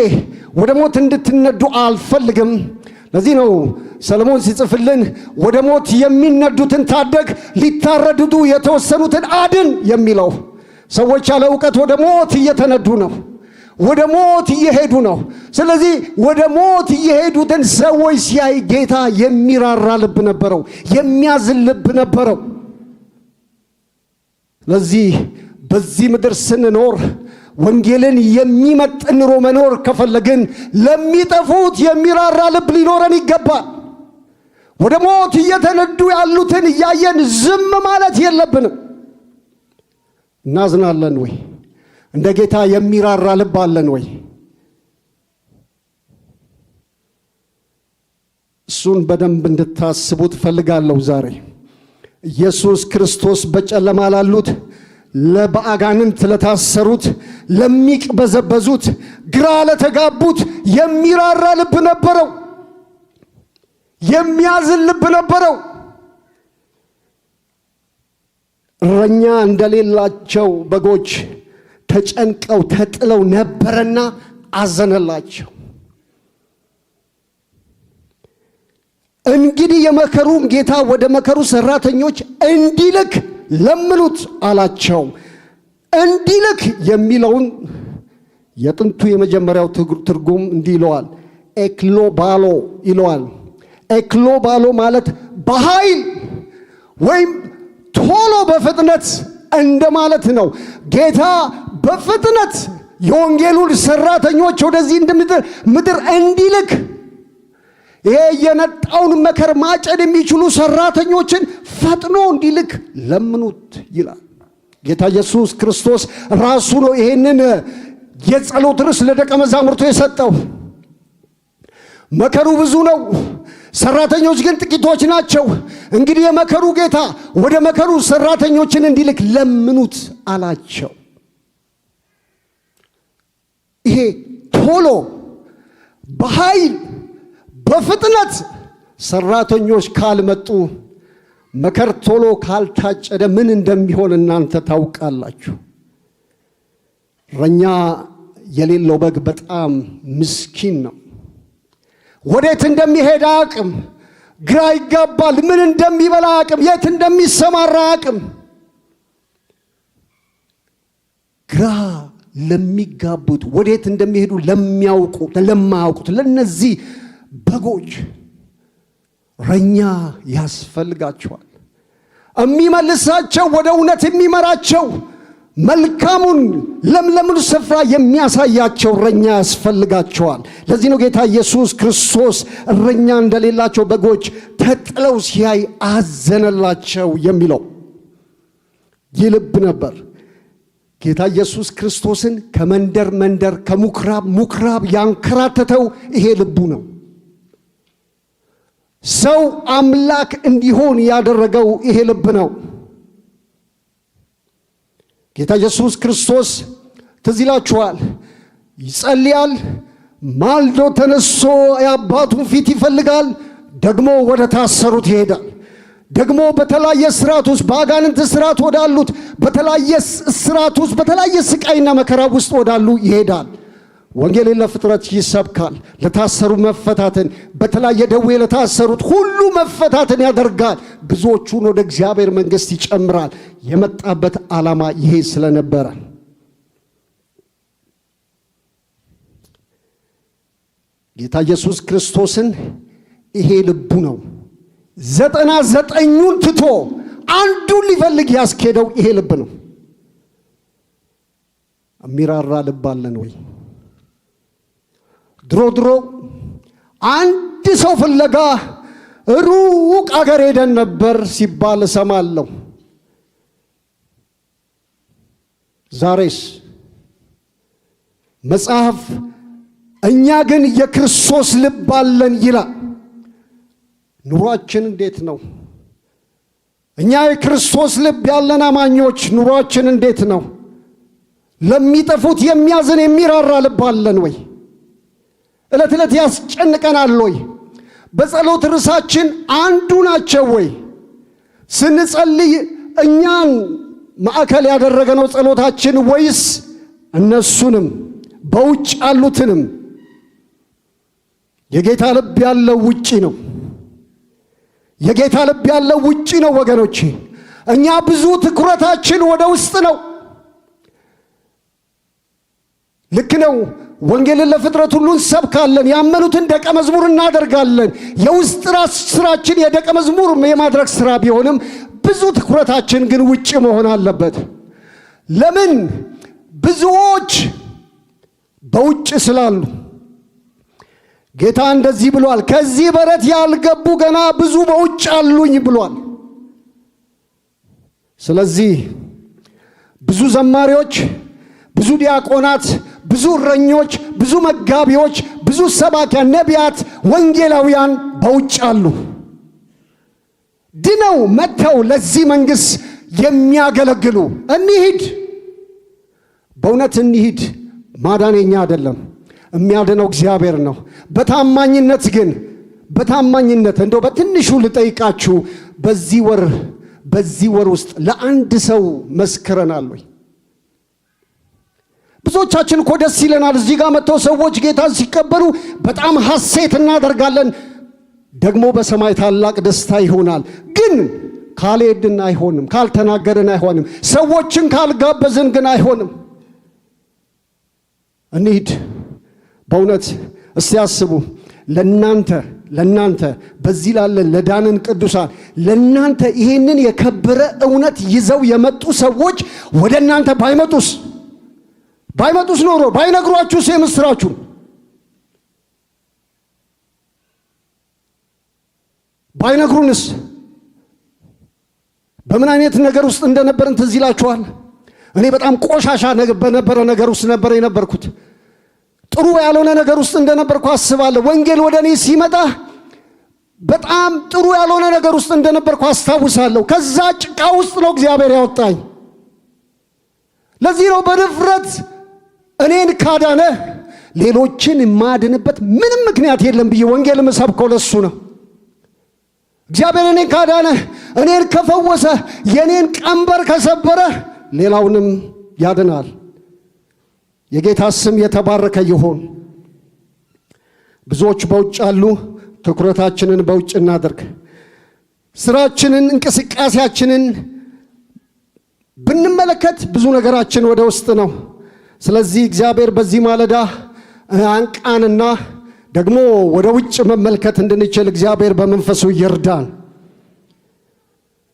ወደ ሞት እንድትነዱ አልፈልግም። ለዚህ ነው ሰለሞን ሲጽፍልን ወደ ሞት የሚነዱትን ታደግ፣ ሊታረዱ የተወሰኑትን አድን የሚለው። ሰዎች ያለ ዕውቀት ወደ ሞት እየተነዱ ነው፣ ወደ ሞት እየሄዱ ነው። ስለዚህ ወደ ሞት እየሄዱትን ሰዎች ሲያይ ጌታ የሚራራ ልብ ነበረው፣ የሚያዝን ልብ ነበረው። ስለዚህ በዚህ ምድር ስንኖር ወንጌልን የሚመጥን ኑሮ መኖር ከፈለግን ለሚጠፉት የሚራራ ልብ ሊኖረን ይገባል። ወደ ሞት እየተነዱ ያሉትን እያየን ዝም ማለት የለብንም። እናዝናለን ወይ? እንደ ጌታ የሚራራ ልብ አለን ወይ? እሱን በደንብ እንድታስቡት ፈልጋለሁ። ዛሬ ኢየሱስ ክርስቶስ በጨለማ ላሉት፣ ለበአጋንንት ለታሰሩት፣ ለሚቅበዘበዙት፣ ግራ ለተጋቡት የሚራራ ልብ ነበረው፣ የሚያዝን ልብ ነበረው። እረኛ እንደሌላቸው በጎች ተጨንቀው ተጥለው ነበርና አዘነላቸው። እንግዲህ የመከሩን ጌታ ወደ መከሩ ሰራተኞች እንዲልክ ለምኑት አላቸው። እንዲልክ የሚለውን የጥንቱ የመጀመሪያው ትርጉም እንዲህ ይለዋል፣ ኤክሎባሎ ይለዋል። ኤክሎባሎ ማለት በኃይል ወይም ቶሎ በፍጥነት እንደማለት ነው። ጌታ በፍጥነት የወንጌሉን ሰራተኞች ወደዚህ ምድር እንዲልክ፣ ይሄ የነጣውን መከር ማጨድ የሚችሉ ሰራተኞችን ፈጥኖ እንዲልክ ለምኑት ይላል። ጌታ ኢየሱስ ክርስቶስ ራሱ ነው ይሄንን የጸሎት ርዕስ ለደቀ መዛሙርቱ የሰጠው። መከሩ ብዙ ነው፣ ሰራተኞች ግን ጥቂቶች ናቸው። እንግዲህ የመከሩ ጌታ ወደ መከሩ ሰራተኞችን እንዲልክ ለምኑት አላቸው። ይሄ ቶሎ በኃይል በፍጥነት ሰራተኞች ካልመጡ፣ መከር ቶሎ ካልታጨደ ምን እንደሚሆን እናንተ ታውቃላችሁ። እረኛ የሌለው በግ በጣም ምስኪን ነው። ወዴት እንደሚሄድ አቅም፣ ግራ ይጋባል። ምን እንደሚበላ አቅም፣ የት እንደሚሰማራ አቅም። ግራ ለሚጋቡት፣ ወዴት እንደሚሄዱ ለማያውቁት ለነዚህ በጎች እረኛ ያስፈልጋቸዋል። የሚመልሳቸው ወደ እውነት የሚመራቸው መልካሙን ለምለሙን ስፍራ የሚያሳያቸው እረኛ ያስፈልጋቸዋል። ለዚህ ነው ጌታ ኢየሱስ ክርስቶስ እረኛ እንደሌላቸው በጎች ተጥለው ሲያይ አዘነላቸው የሚለው። ይህ ልብ ነበር ጌታ ኢየሱስ ክርስቶስን ከመንደር መንደር ከምኩራብ ምኩራብ ያንከራተተው። ይሄ ልቡ ነው። ሰው አምላክ እንዲሆን ያደረገው ይሄ ልብ ነው። ጌታ ኢየሱስ ክርስቶስ ትዝ ይላችኋል፣ ይጸልያል፣ ማልዶ ተነስቶ የአባቱን ፊት ይፈልጋል፣ ደግሞ ወደ ታሰሩት ይሄዳል። ደግሞ በተለያየ እስራት ውስጥ በአጋንንት እስራት ወዳሉት በተለያየ እስራት ውስጥ በተለያየ ስቃይና መከራ ውስጥ ወዳሉ ይሄዳል። ወንጌልን ለፍጥረት ይሰብካል። ለታሰሩ መፈታትን፣ በተለያየ ደዌ ለታሰሩት ሁሉ መፈታትን ያደርጋል። ብዙዎቹን ወደ እግዚአብሔር መንግሥት ይጨምራል። የመጣበት ዓላማ ይሄ ስለነበረ ጌታ ኢየሱስ ክርስቶስን ይሄ ልቡ ነው 99ኙን ትቶ አንዱን ሊፈልግ ያስኬደው ይሄ ልብ ነው። የሚራራ ልብ አለን ወይ? ድሮ አንድ ሰው ፍለጋ ሩቅ አገር ሄደን ነበር ሲባል እሰማለሁ። ዛሬስ መጽሐፍ እኛ ግን የክርስቶስ ልብ አለን ይላል። ኑሯችን እንዴት ነው? እኛ የክርስቶስ ልብ ያለን አማኞች ኑሯችን እንዴት ነው? ለሚጠፉት የሚያዝን የሚራራ ልብ አለን ወይ? ዕለት ዕለት ያስጨንቀናል ወይ? በጸሎት ርዕሳችን አንዱ ናቸው ወይ? ስንጸልይ እኛን ማዕከል ያደረገ ነው ጸሎታችን ወይስ እነሱንም በውጭ ያሉትንም? የጌታ ልብ ያለው ውጪ ነው። የጌታ ልብ ያለው ውጪ ነው ወገኖቼ። እኛ ብዙ ትኩረታችን ወደ ውስጥ ነው። ልክ ነው። ወንጌልን ለፍጥረት ሁሉ እንሰብካለን። ያመኑትን ደቀ መዝሙር እናደርጋለን። የውስጥ ስራችን የደቀ መዝሙር የማድረግ ስራ ቢሆንም ብዙ ትኩረታችን ግን ውጪ መሆን አለበት። ለምን? ብዙዎች በውጭ ስላሉ። ጌታ እንደዚህ ብሏል፣ ከዚህ በረት ያልገቡ ገና ብዙ በውጭ አሉኝ ብሏል። ስለዚህ ብዙ ዘማሪዎች፣ ብዙ ዲያቆናት፣ ብዙ እረኞች፣ ብዙ መጋቢዎች፣ ብዙ ሰባኪያን፣ ነቢያት፣ ወንጌላውያን በውጭ አሉ። ድነው መጥተው ለዚህ መንግሥት የሚያገለግሉ እንሂድ። በእውነት እንሂድ። ማዳነኛ አይደለም፣ የሚያድነው እግዚአብሔር ነው። በታማኝነት ግን በታማኝነት እንደው በትንሹ ልጠይቃችሁ፣ በዚህ ወር ውስጥ ለአንድ ሰው መስክረናል ወይ? ብዙዎቻችን እኮ ደስ ይለናል። እዚህ ጋር መጥተው ሰዎች ጌታን ሲቀበሉ በጣም ሐሴት እናደርጋለን። ደግሞ በሰማይ ታላቅ ደስታ ይሆናል። ግን ካልሄድን አይሆንም፣ ካልተናገርን አይሆንም፣ ሰዎችን ካልጋበዝን ግን አይሆንም። እንሂድ። በእውነት እስቲ አስቡ። ለናንተ በዚህ ላለን ለዳንን ቅዱሳን ለናንተ ይሄንን የከበረ እውነት ይዘው የመጡ ሰዎች ወደ እናንተ ባይመጡስ ኖሮ ባይነግሯችሁስ የምስራችሁ ባይነግሩንስ በምን አይነት ነገር ውስጥ እንደነበርን ትዝ ይላችኋል። እኔ በጣም ቆሻሻ በነበረ ነገር ውስጥ ነበር የነበርኩት። ጥሩ ያልሆነ ነገር ውስጥ እንደነበርኩ አስባለሁ። ወንጌል ወደ እኔ ሲመጣ በጣም ጥሩ ያልሆነ ነገር ውስጥ እንደነበርኩ አስታውሳለሁ። ከዛ ጭቃ ውስጥ ነው እግዚአብሔር ያወጣኝ። ለዚህ ነው በድፍረት እኔን ካዳነ ሌሎችን የማድንበት ምንም ምክንያት የለም ብዬ ወንጌል የምሰብከው ለሱ ነው። እግዚአብሔር እኔን ካዳነ፣ እኔን ከፈወሰ፣ የኔን ቀንበር ከሰበረ ሌላውንም ያድናል። የጌታ ስም የተባረከ ይሁን። ብዙዎች በውጭ አሉ። ትኩረታችንን በውጭ እናድርግ። ስራችንን፣ እንቅስቃሴያችንን ብንመለከት ብዙ ነገራችን ወደ ውስጥ ነው። ስለዚህ እግዚአብሔር በዚህ ማለዳ አንቃንና ደግሞ ወደ ውጭ መመልከት እንድንችል እግዚአብሔር በመንፈሱ ይርዳን።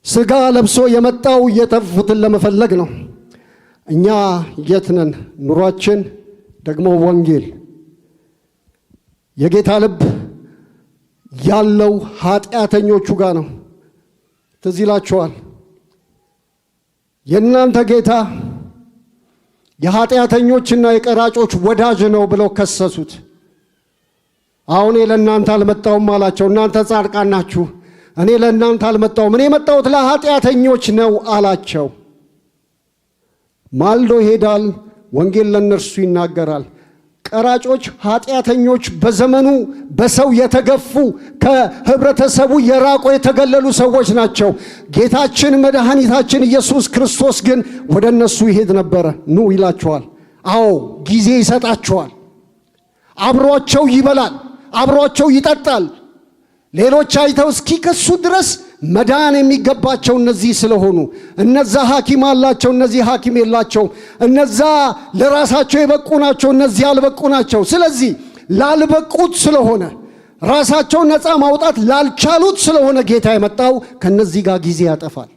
ሥጋ ለብሶ የመጣው የተፉትን ለመፈለግ ነው። እኛ የት ነን? ኑሯችን ደግሞ ወንጌል። የጌታ ልብ ያለው ኃጢአተኞቹ ጋር ነው። ትዝ ይላችኋል። የእናንተ ጌታ የኃጢአተኞችና የቀራጮች ወዳጅ ነው ብለው ከሰሱት። አሁን ለእናንተ አልመጣሁም አላቸው። እናንተ ጻድቃን ናችሁ፣ እኔ ለእናንተ አልመጣሁም፣ እኔ የመጣሁት ለኃጢአተኞች ነው አላቸው። ማልዶ ይሄዳል፣ ወንጌል ለእነርሱ ይናገራል። ቀራጮች፣ ኃጢአተኞች በዘመኑ በሰው የተገፉ ከህብረተሰቡ የራቁ የተገለሉ ሰዎች ናቸው። ጌታችን መድኃኒታችን ኢየሱስ ክርስቶስ ግን ወደ እነሱ ይሄድ ነበረ። ኑ ይላቸዋል። አዎ ጊዜ ይሰጣቸዋል። አብሯቸው ይበላል፣ አብሯቸው ይጠጣል። ሌሎች አይተው እስኪከሱ ድረስ መዳን የሚገባቸው እነዚህ ስለሆኑ፣ እነዛ ሐኪም አላቸው፣ እነዚህ ሐኪም የላቸው። እነዛ ለራሳቸው የበቁ ናቸው፣ እነዚህ ያልበቁ ናቸው። ስለዚህ ላልበቁት ስለሆነ ራሳቸውን ነፃ ማውጣት ላልቻሉት ስለሆነ ጌታ የመጣው ከነዚህ ጋር ጊዜ ያጠፋል።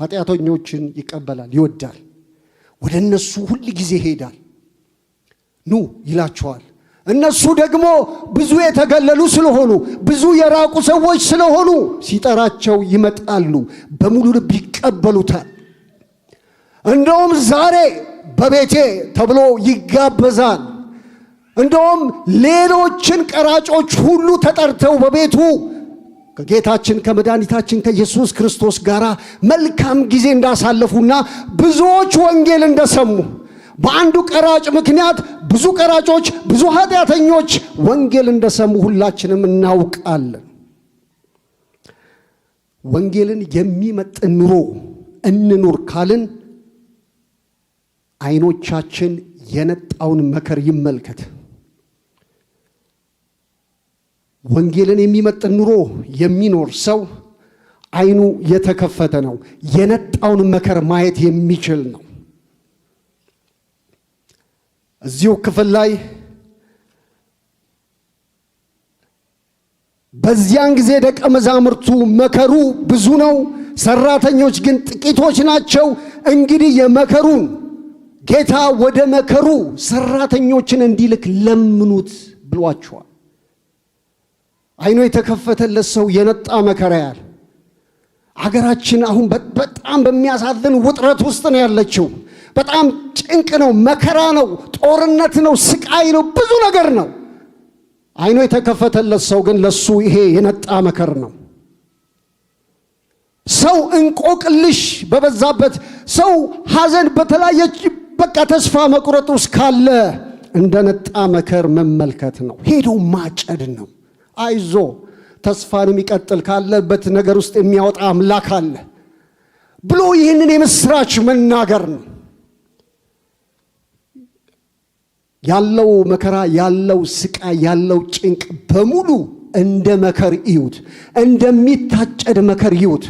ኃጢአተኞችን ይቀበላል፣ ይወዳል። ወደ እነሱ ሁል ጊዜ ይሄዳል። ኑ ይላቸዋል። እነሱ ደግሞ ብዙ የተገለሉ ስለሆኑ፣ ብዙ የራቁ ሰዎች ስለሆኑ ሲጠራቸው ይመጣሉ፣ በሙሉ ልብ ይቀበሉታል። እንደውም ዛሬ በቤቴ ተብሎ ይጋበዛል። እንደውም ሌሎችን ቀራጮች ሁሉ ተጠርተው በቤቱ ከጌታችን ከመድኃኒታችን ከኢየሱስ ክርስቶስ ጋር መልካም ጊዜ እንዳሳለፉና ብዙዎች ወንጌል እንደሰሙ፣ በአንዱ ቀራጭ ምክንያት ብዙ ቀራጮች፣ ብዙ ኃጢአተኞች ወንጌል እንደሰሙ ሁላችንም እናውቃለን። ወንጌልን የሚመጥን ኑሮ እንኑር ካልን አይኖቻችን የነጣውን መከር ይመልከት። ወንጌልን የሚመጥን ኑሮ የሚኖር ሰው አይኑ የተከፈተ ነው። የነጣውን መከር ማየት የሚችል ነው። እዚሁ ክፍል ላይ በዚያን ጊዜ ደቀ መዛሙርቱ መከሩ ብዙ ነው፣ ሰራተኞች ግን ጥቂቶች ናቸው። እንግዲህ የመከሩን ጌታ ወደ መከሩ ሰራተኞችን እንዲልክ ለምኑት ብሏቸዋል። አይኑ የተከፈተለት ሰው የነጣ መከራ ያል። አገራችን አሁን በጣም በሚያሳዝን ውጥረት ውስጥ ነው ያለችው። በጣም ጭንቅ ነው፣ መከራ ነው፣ ጦርነት ነው፣ ስቃይ ነው፣ ብዙ ነገር ነው። አይኑ የተከፈተለት ሰው ግን ለሱ ይሄ የነጣ መከር ነው። ሰው እንቆቅልሽ በበዛበት፣ ሰው ሐዘን በተለያየ በቃ ተስፋ መቁረጥ ውስጥ ካለ እንደ ነጣ መከር መመልከት ነው፣ ሄዶ ማጨድ ነው። አይዞ ተስፋን የሚቀጥል ካለበት ነገር ውስጥ የሚያወጣ አምላክ አለ ብሎ ይህንን የምስራች መናገር ነው። ያለው መከራ፣ ያለው ስቃይ፣ ያለው ጭንቅ በሙሉ እንደ መከር እዩት፣ እንደሚታጨድ መከር እዩት።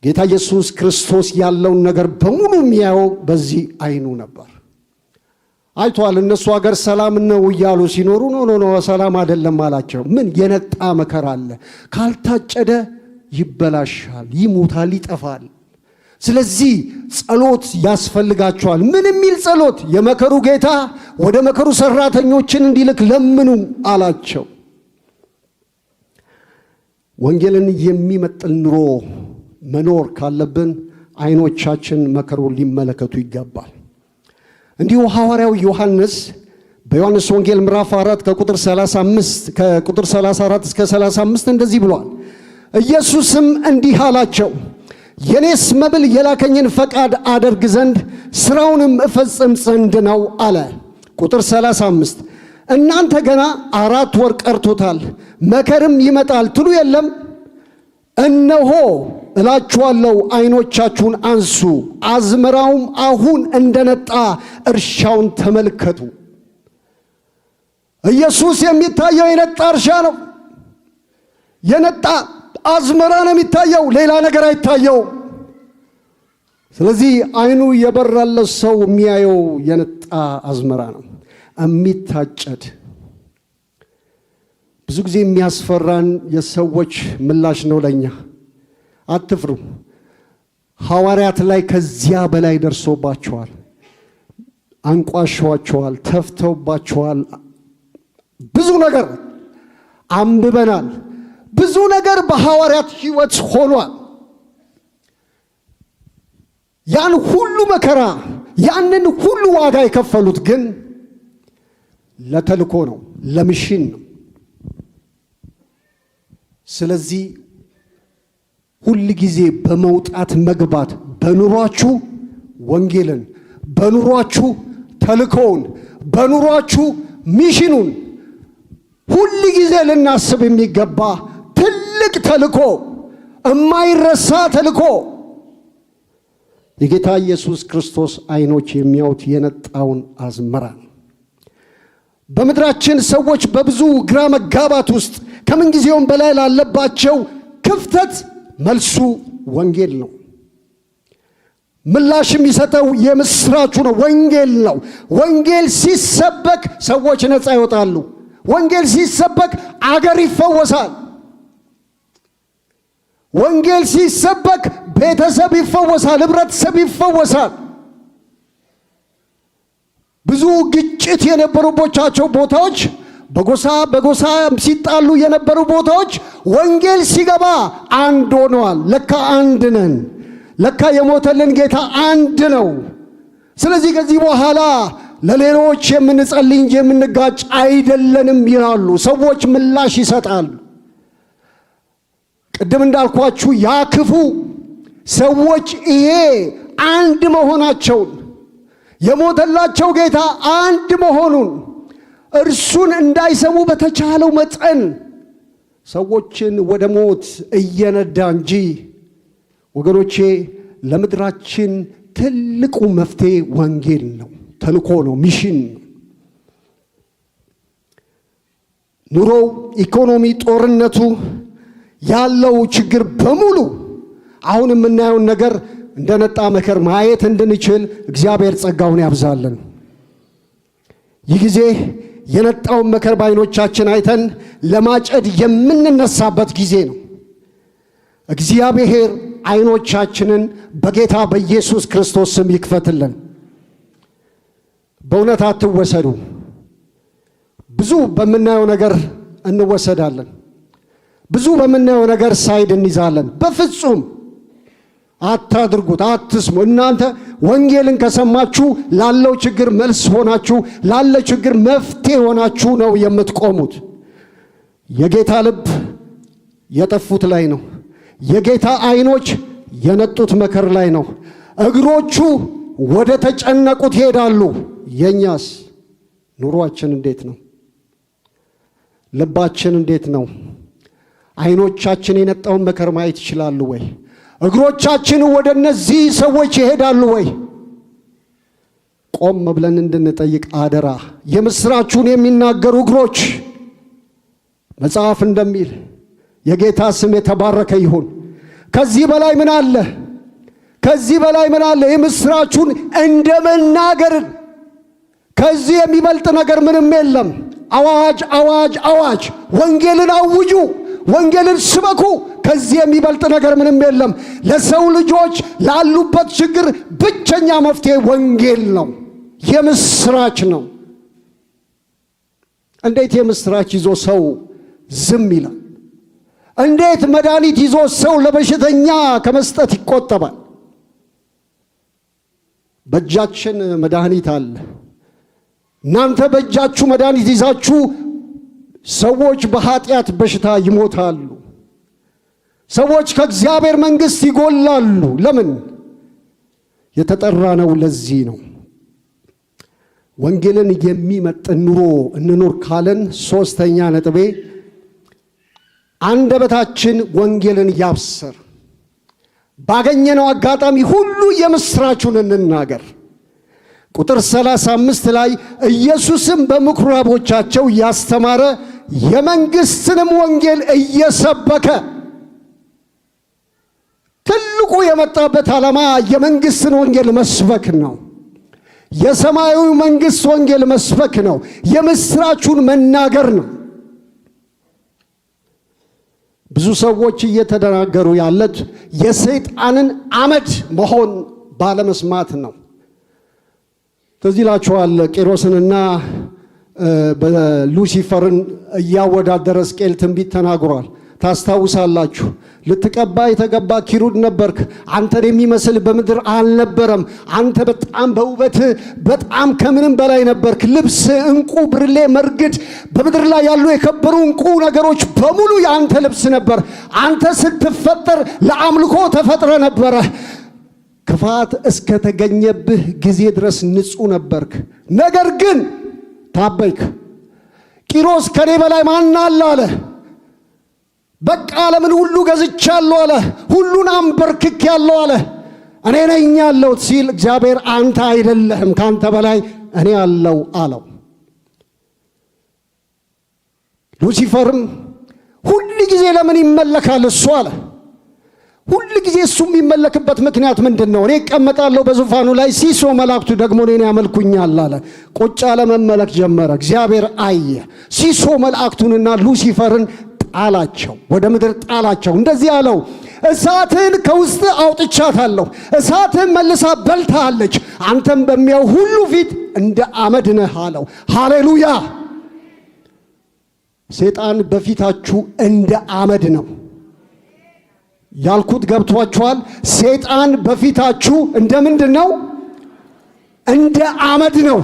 ጌታ ኢየሱስ ክርስቶስ ያለውን ነገር በሙሉ የሚያየው በዚህ አይኑ ነበር። አይቷል። እነሱ ሀገር ሰላም ነው እያሉ ሲኖሩ ኖ ሰላም አይደለም አላቸው። ምን የነጣ መከራ አለ። ካልታጨደ ይበላሻል፣ ይሞታል፣ ይጠፋል። ስለዚህ ጸሎት ያስፈልጋቸዋል። ምን የሚል ጸሎት? የመከሩ ጌታ ወደ መከሩ ሰራተኞችን እንዲልክ ለምኑ አላቸው። ወንጌልን የሚመጥን ኑሮ መኖር ካለብን አይኖቻችን መከሩን ሊመለከቱ ይገባል። እንዲሁ ሐዋርያው ዮሐንስ በዮሐንስ ወንጌል ምዕራፍ 4 ከቁጥር 34 እስከ 35 እንደዚህ ብሏል። ኢየሱስም እንዲህ አላቸው፣ የኔስ መብል የላከኝን ፈቃድ አደርግ ዘንድ ስራውንም እፈጽም ዘንድ ነው አለ። ቁጥር 35 እናንተ ገና 4 ወር ቀርቶታል፣ መከርም ይመጣል ትሉ የለም? እነሆ እላችኋለሁ አይኖቻችሁን አንሱ፣ አዝመራውም አሁን እንደነጣ እርሻውን ተመልከቱ። ኢየሱስ የሚታየው የነጣ እርሻ ነው። የነጣ አዝመራ ነው የሚታየው፣ ሌላ ነገር አይታየው። ስለዚህ አይኑ የበራለት ሰው የሚያየው የነጣ አዝመራ ነው። የሚታጨድ ብዙ ጊዜ የሚያስፈራን የሰዎች ምላሽ ነው ለኛ። አትፍሩ። ሐዋርያት ላይ ከዚያ በላይ ደርሶባቸዋል። አንቋሸዋቸዋል፣ ተፍተውባቸዋል። ብዙ ነገር አንብበናል። ብዙ ነገር በሐዋርያት ሕይወት ሆኗል። ያን ሁሉ መከራ ያንን ሁሉ ዋጋ የከፈሉት ግን ለተልኮ ነው፣ ለሚሽን ነው። ስለዚህ ሁል ጊዜ በመውጣት መግባት በኑሯችሁ ወንጌልን፣ በኑሯችሁ ተልኮውን፣ በኑሯችሁ ሚሽኑን ሁል ጊዜ ልናስብ የሚገባ ትልቅ ተልኮ፣ የማይረሳ ተልኮ የጌታ ኢየሱስ ክርስቶስ ዓይኖች የሚያዩት የነጣውን አዝመራ። በምድራችን ሰዎች በብዙ ግራ መጋባት ውስጥ ከምንጊዜውም በላይ ላለባቸው ክፍተት መልሱ ወንጌል ነው። ምላሽ የሚሰጠው የምስራቹ ነው፣ ወንጌል ነው። ወንጌል ሲሰበክ ሰዎች ነፃ ይወጣሉ። ወንጌል ሲሰበክ አገር ይፈወሳል። ወንጌል ሲሰበክ ቤተሰብ ይፈወሳል፣ ህብረተሰብ ብዙ ግጭት የነበሩባቸው ቦታዎች፣ በጎሳ ሲጣሉ የነበሩ ቦታዎች ወንጌል ሲገባ አንድ ሆነዋል። ለካ አንድ ነን፣ ለካ የሞተልን ጌታ አንድ ነው። ስለዚህ ከዚህ በኋላ ለሌሎች የምንጸልይ እንጂ የምንጋጭ አይደለንም ይላሉ። ሰዎች ምላሽ ይሰጣሉ። ቅድም እንዳልኳችሁ ያ ክፉ ሰዎች ይሄ አንድ መሆናቸውን የሞተላቸው ጌታ አንድ መሆኑን እርሱን እንዳይሰሙ በተቻለው መጠን ሰዎችን ወደ ሞት እየነዳ እንጂ ወገኖቼ ለምድራችን ትልቁ መፍትሄ ወንጌል ነው፣ ተልኮ ነው፣ ሚሽን ነው። ኑሮው፣ ኢኮኖሚ፣ ጦርነቱ ያለው ችግር በሙሉ አሁን የምናየውን ነገር እንደነጣ መከር ማየት እንድንችል እግዚአብሔር ጸጋውን ያብዛልን። ይህ ጊዜ የነጣውን መከር በዓይኖቻችን አይተን ለማጨድ የምንነሳበት ጊዜ ነው። እግዚአብሔር ዓይኖቻችንን በጌታ በኢየሱስ ክርስቶስ ስም ይክፈትልን። በእውነት አትወሰዱ። ብዙ በምናየው ነገር እንወሰዳለን። ብዙ በምናየው ነገር ሳይድ እንይዛለን። በፍጹም አታድርጉት፣ አትስሙ። እናንተ ወንጌልን ከሰማችሁ ላለው ችግር መልስ ሆናችሁ፣ ላለ ችግር መፍትሄ ሆናችሁ ነው የምትቆሙት። የጌታ ልብ የጠፉት ላይ ነው። የጌታ ዓይኖች የነጡት መከር ላይ ነው። እግሮቹ ወደ ተጨነቁት ይሄዳሉ። የኛስ ኑሯችን እንዴት ነው? ልባችን እንዴት ነው? ዓይኖቻችን የነጣውን መከር ማየት ይችላሉ ወይ? እግሮቻችን ወደ እነዚህ ሰዎች ይሄዳሉ ወይ? ቆም ብለን እንድንጠይቅ አደራ። የምስራቹን የሚናገሩ እግሮች መጽሐፍ እንደሚል የጌታ ስም የተባረከ ይሁን። ከዚህ በላይ ምን አለ? ከዚህ በላይ ምን አለ? የምስራቹን እንደ መናገር ከዚህ የሚበልጥ ነገር ምንም የለም። አዋጅ አዋጅ አዋጅ! ወንጌልን አውጁ፣ ወንጌልን ስበኩ። ከዚህ የሚበልጥ ነገር ምንም የለም። ለሰው ልጆች ላሉበት ችግር ብቸኛ መፍትሄ ወንጌል ነው፣ የምስራች ነው። እንዴት የምስራች ይዞ ሰው ዝም ይላል? እንዴት መድኃኒት ይዞ ሰው ለበሽተኛ ከመስጠት ይቆጠባል? በእጃችን መድኃኒት አለ። እናንተ በእጃችሁ መድኃኒት ይዛችሁ ሰዎች በኃጢአት በሽታ ይሞታሉ። ሰዎች ከእግዚአብሔር መንግሥት ይጎላሉ። ለምን? የተጠራ ነው። ለዚህ ነው። ወንጌልን የሚመጥን ኑሮ እንኖር ካለን ሶስተኛ ነጥቤ አንደበታችን ወንጌልን ያብስር። ባገኘነው አጋጣሚ ሁሉ የምስራቹን እንናገር። ቁጥር 35 ላይ ኢየሱስም በምኩራቦቻቸው ያስተማረ የመንግሥትንም ወንጌል እየሰበከ። ትልቁ የመጣበት ዓላማ የመንግሥትን ወንጌል መስበክ ነው። የሰማያዊ መንግሥት ወንጌል መስበክ ነው። የምስራቹን መናገር ነው። ብዙ ሰዎች እየተደናገሩ ያሉት የሰይጣንን አመድ መሆን ባለመስማት ነው። ትዝ ይላችኋል ቂሮስንና በሉሲፈርን እያወዳደረ ሕዝቅኤል ትንቢት ተናግሯል። ታስታውሳላችሁ። ልትቀባ የተገባ ኪሩብ ነበርክ፣ አንተን የሚመስል በምድር አልነበረም። አንተ በጣም በውበት በጣም ከምንም በላይ ነበርክ። ልብስ እንቁ፣ ብርሌ፣ መርግድ፣ በምድር ላይ ያሉ የከበሩ እንቁ ነገሮች በሙሉ የአንተ ልብስ ነበር። አንተ ስትፈጠር ለአምልኮ ተፈጥረ ነበረ። ክፋት እስከ ተገኘብህ ጊዜ ድረስ ንጹሕ ነበርክ። ነገር ግን ታበይክ። ቂሮስ ከኔ በላይ ማን አለ አለ። በቃ ዓለምን ሁሉ ገዝቻለሁ አለ። ሁሉን አንበርክኬያለሁ አለ። እኔ ነኝ ያለሁት ሲል እግዚአብሔር አንተ አይደለህም ካንተ በላይ እኔ አለው አለው። ሉሲፈርም ሁሉ ጊዜ ለምን ይመለካል እሱ አለ። ሁሉ ጊዜ እሱ የሚመለክበት ምክንያት ምንድነው? እኔ እቀመጣለሁ በዙፋኑ ላይ፣ ሲሶ መላእክቱ ደግሞ እኔን ያመልኩኛል አለ። ቁጭ ያለ መመለክ ጀመረ። እግዚአብሔር አየ። ሲሶ መላእክቱንና ሉሲፈርን ጣላቸው፣ ወደ ምድር ጣላቸው። እንደዚህ አለው፣ እሳትን ከውስጥ አውጥቻታለሁ፣ እሳትን መልሳ በልታለች፣ አንተም በሚያው ሁሉ ፊት እንደ አመድ ነህ አለው። ሃሌሉያ! ሰይጣን በፊታችሁ እንደ አመድ ነው ያልኩት ገብቷችኋል? ሰይጣን በፊታችሁ እንደ ምንድን ነው? እንደ አመድ ነው።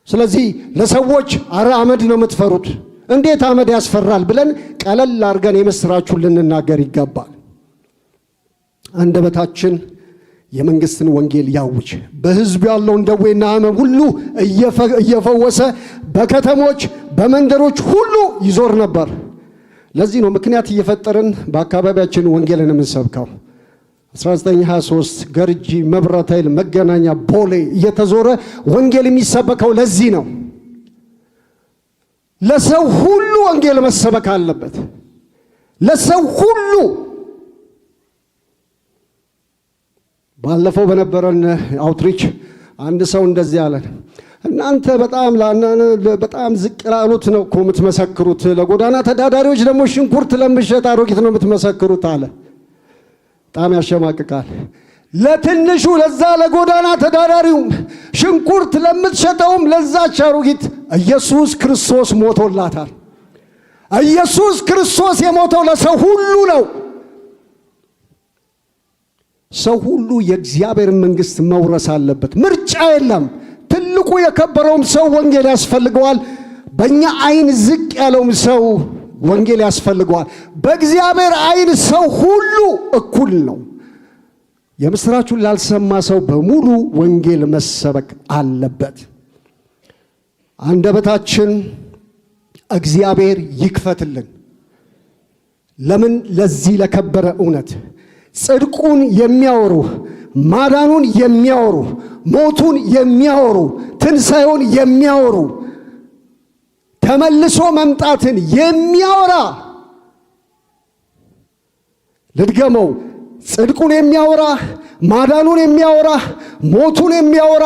ስለዚህ ለሰዎች አረ አመድ ነው የምትፈሩት፣ እንዴት አመድ ያስፈራል ብለን ቀለል አድርገን የምስራቹን ልንናገር ይገባል። አንደበታችን የመንግስትን ወንጌል ያውጅ። በሕዝብ ያለውን ደዌና ሕመም ሁሉ እየፈወሰ በከተሞች በመንደሮች ሁሉ ይዞር ነበር። ለዚህ ነው ምክንያት እየፈጠርን በአካባቢያችን ወንጌልን የምንሰብከው። 1923 ገርጂ፣ መብራት ኃይል፣ መገናኛ፣ ቦሌ እየተዞረ ወንጌል የሚሰበከው ለዚህ ነው። ለሰው ሁሉ ወንጌል መሰበክ አለበት። ለሰው ሁሉ። ባለፈው በነበረን አውትሪች አንድ ሰው እንደዚህ አለን፣ እናንተ በጣም ዝቅ ላሉት ነው እኮ የምትመሰክሩት፣ ለጎዳና ተዳዳሪዎች ደግሞ ሽንኩርት ለምሸጥ አሮጊት ነው የምትመሰክሩት አለ። በጣም ያሸማቅቃል። ለትንሹ ለዛ ለጎዳና ተዳዳሪውም ሽንኩርት ለምትሸጠውም ለዛች አሮጊት ኢየሱስ ክርስቶስ ሞቶላታል። ኢየሱስ ክርስቶስ የሞተው ለሰው ሁሉ ነው። ሰው ሁሉ የእግዚአብሔር መንግሥት መውረስ አለበት። ምርጫ የለም። ትልቁ የከበረውም ሰው ወንጌል ያስፈልገዋል። በእኛ አይን ዝቅ ያለውም ሰው ወንጌል ያስፈልገዋል። በእግዚአብሔር አይን ሰው ሁሉ እኩል ነው። የምስራቹን ላልሰማ ሰው በሙሉ ወንጌል መሰበክ አለበት። አንደበታችን እግዚአብሔር ይክፈትልን። ለምን? ለዚህ ለከበረ እውነት ጽድቁን የሚያወሩ፣ ማዳኑን የሚያወሩ፣ ሞቱን የሚያወሩ፣ ትንሣኤውን የሚያወሩ፣ ተመልሶ መምጣትን የሚያወራ ልድገመው፣ ጽድቁን የሚያወራ፣ ማዳኑን የሚያወራ፣ ሞቱን የሚያወራ፣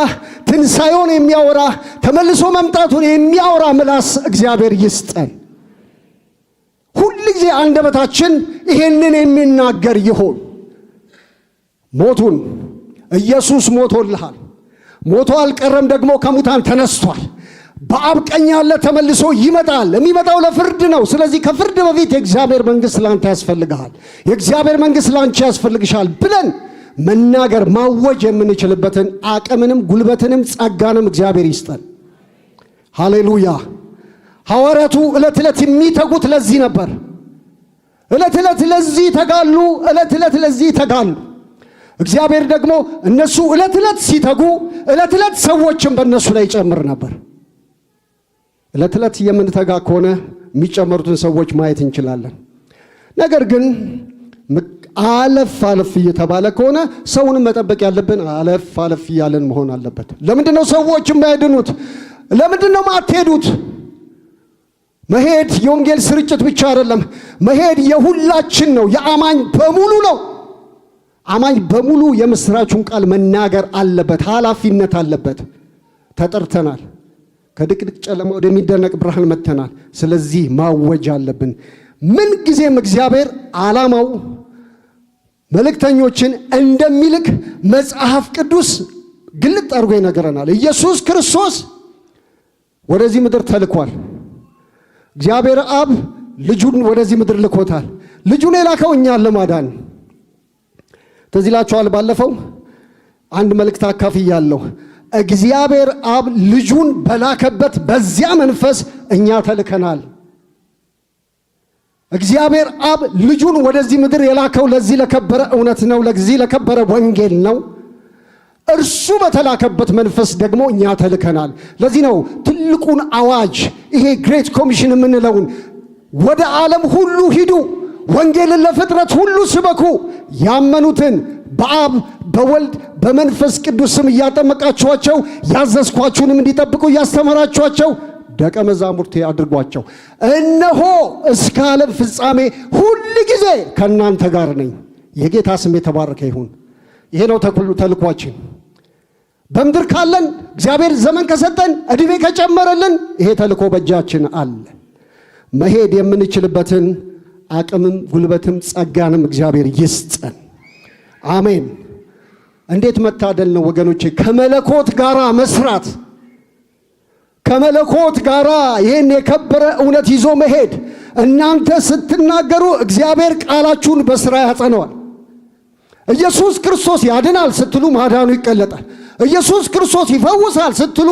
ትንሣኤውን የሚያወራ፣ ተመልሶ መምጣቱን የሚያወራ ምላስ እግዚአብሔር ይስጠን። ሁል ጊዜ አንደበታችን ይሄንን የሚናገር ይሆን። ሞቱን ኢየሱስ ሞቶልሃል። ሞቶ አልቀረም፣ ደግሞ ከሙታን ተነስቷል። በአብ ቀኝ ያለ ተመልሶ ይመጣል። የሚመጣው ለፍርድ ነው። ስለዚህ ከፍርድ በፊት የእግዚአብሔር መንግሥት ላንተ ያስፈልግሃል፣ የእግዚአብሔር መንግሥት ላንቺ ያስፈልግሻል ብለን መናገር ማወጅ የምንችልበትን አቅምንም ጉልበትንም ጸጋንም እግዚአብሔር ይስጠን። ሃሌሉያ! ሐዋርያቱ ዕለት ዕለት የሚተጉት ለዚህ ነበር። ዕለት ዕለት ለዚህ ተጋሉ፣ ዕለት ዕለት ለዚህ ተጋሉ። እግዚአብሔር ደግሞ እነሱ ዕለት ዕለት ሲተጉ ዕለት ዕለት ሰዎችን በእነሱ ላይ ይጨምር ነበር። ዕለት ዕለት የምንተጋ ከሆነ የሚጨመሩትን ሰዎች ማየት እንችላለን። ነገር ግን አለፍ አለፍ እየተባለ ከሆነ ሰውንም መጠበቅ ያለብን አለፍ አለፍ እያለን መሆን አለበት። ለምንድነው ሰዎች የማይድኑት? ለምንድነው ማትሄዱት? መሄድ የወንጌል ስርጭት ብቻ አይደለም። መሄድ የሁላችን ነው፣ የአማኝ በሙሉ ነው። አማኝ በሙሉ የምስራቹን ቃል መናገር አለበት፣ ኃላፊነት አለበት። ተጠርተናል። ከድቅድቅ ጨለማ ወደሚደነቅ ብርሃን መጥተናል። ስለዚህ ማወጅ አለብን። ምን ጊዜም እግዚአብሔር ዓላማው መልእክተኞችን እንደሚልክ መጽሐፍ ቅዱስ ግልጥ አድርጎ ይነግረናል። ኢየሱስ ክርስቶስ ወደዚህ ምድር ተልኳል። እግዚአብሔር አብ ልጁን ወደዚህ ምድር ልኮታል። ልጁን የላከው እኛን ለማዳን። ትዝ ይላችኋል፣ ባለፈው አንድ መልእክት አካፍያለሁ። እግዚአብሔር አብ ልጁን በላከበት በዚያ መንፈስ እኛ ተልከናል። እግዚአብሔር አብ ልጁን ወደዚህ ምድር የላከው ለዚህ ለከበረ እውነት ነው፣ ለዚህ ለከበረ ወንጌል ነው። እርሱ በተላከበት መንፈስ ደግሞ እኛ ተልከናል። ለዚህ ነው ትልቁን አዋጅ፣ ይሄ ግሬት ኮሚሽን የምንለውን ወደ ዓለም ሁሉ ሂዱ፣ ወንጌልን ለፍጥረት ሁሉ ስበኩ፣ ያመኑትን በአብ በወልድ በመንፈስ ቅዱስ ስም እያጠመቃችኋቸው ያዘዝኳችሁንም እንዲጠብቁ እያስተማራችኋቸው ደቀ መዛሙርቴ አድርጓቸው። እነሆ እስከ ዓለም ፍጻሜ ሁል ጊዜ ከእናንተ ጋር ነኝ። የጌታ ስም የተባረከ ይሁን። ይሄ ነው ተልኳችን። በምድር ካለን እግዚአብሔር ዘመን ከሰጠን ዕድሜ ከጨመረልን ይሄ ተልኮ በእጃችን አለ። መሄድ የምንችልበትን አቅምም ጉልበትም ጸጋንም እግዚአብሔር ይስጠን። አሜን። እንዴት መታደል ነው ወገኖቼ! ከመለኮት ጋር መስራት፣ ከመለኮት ጋር ይህን የከበረ እውነት ይዞ መሄድ። እናንተ ስትናገሩ እግዚአብሔር ቃላችሁን በሥራ ያጸነዋል። ኢየሱስ ክርስቶስ ያድናል ስትሉ ማዳኑ ይቀለጣል። ኢየሱስ ክርስቶስ ይፈውሳል ስትሉ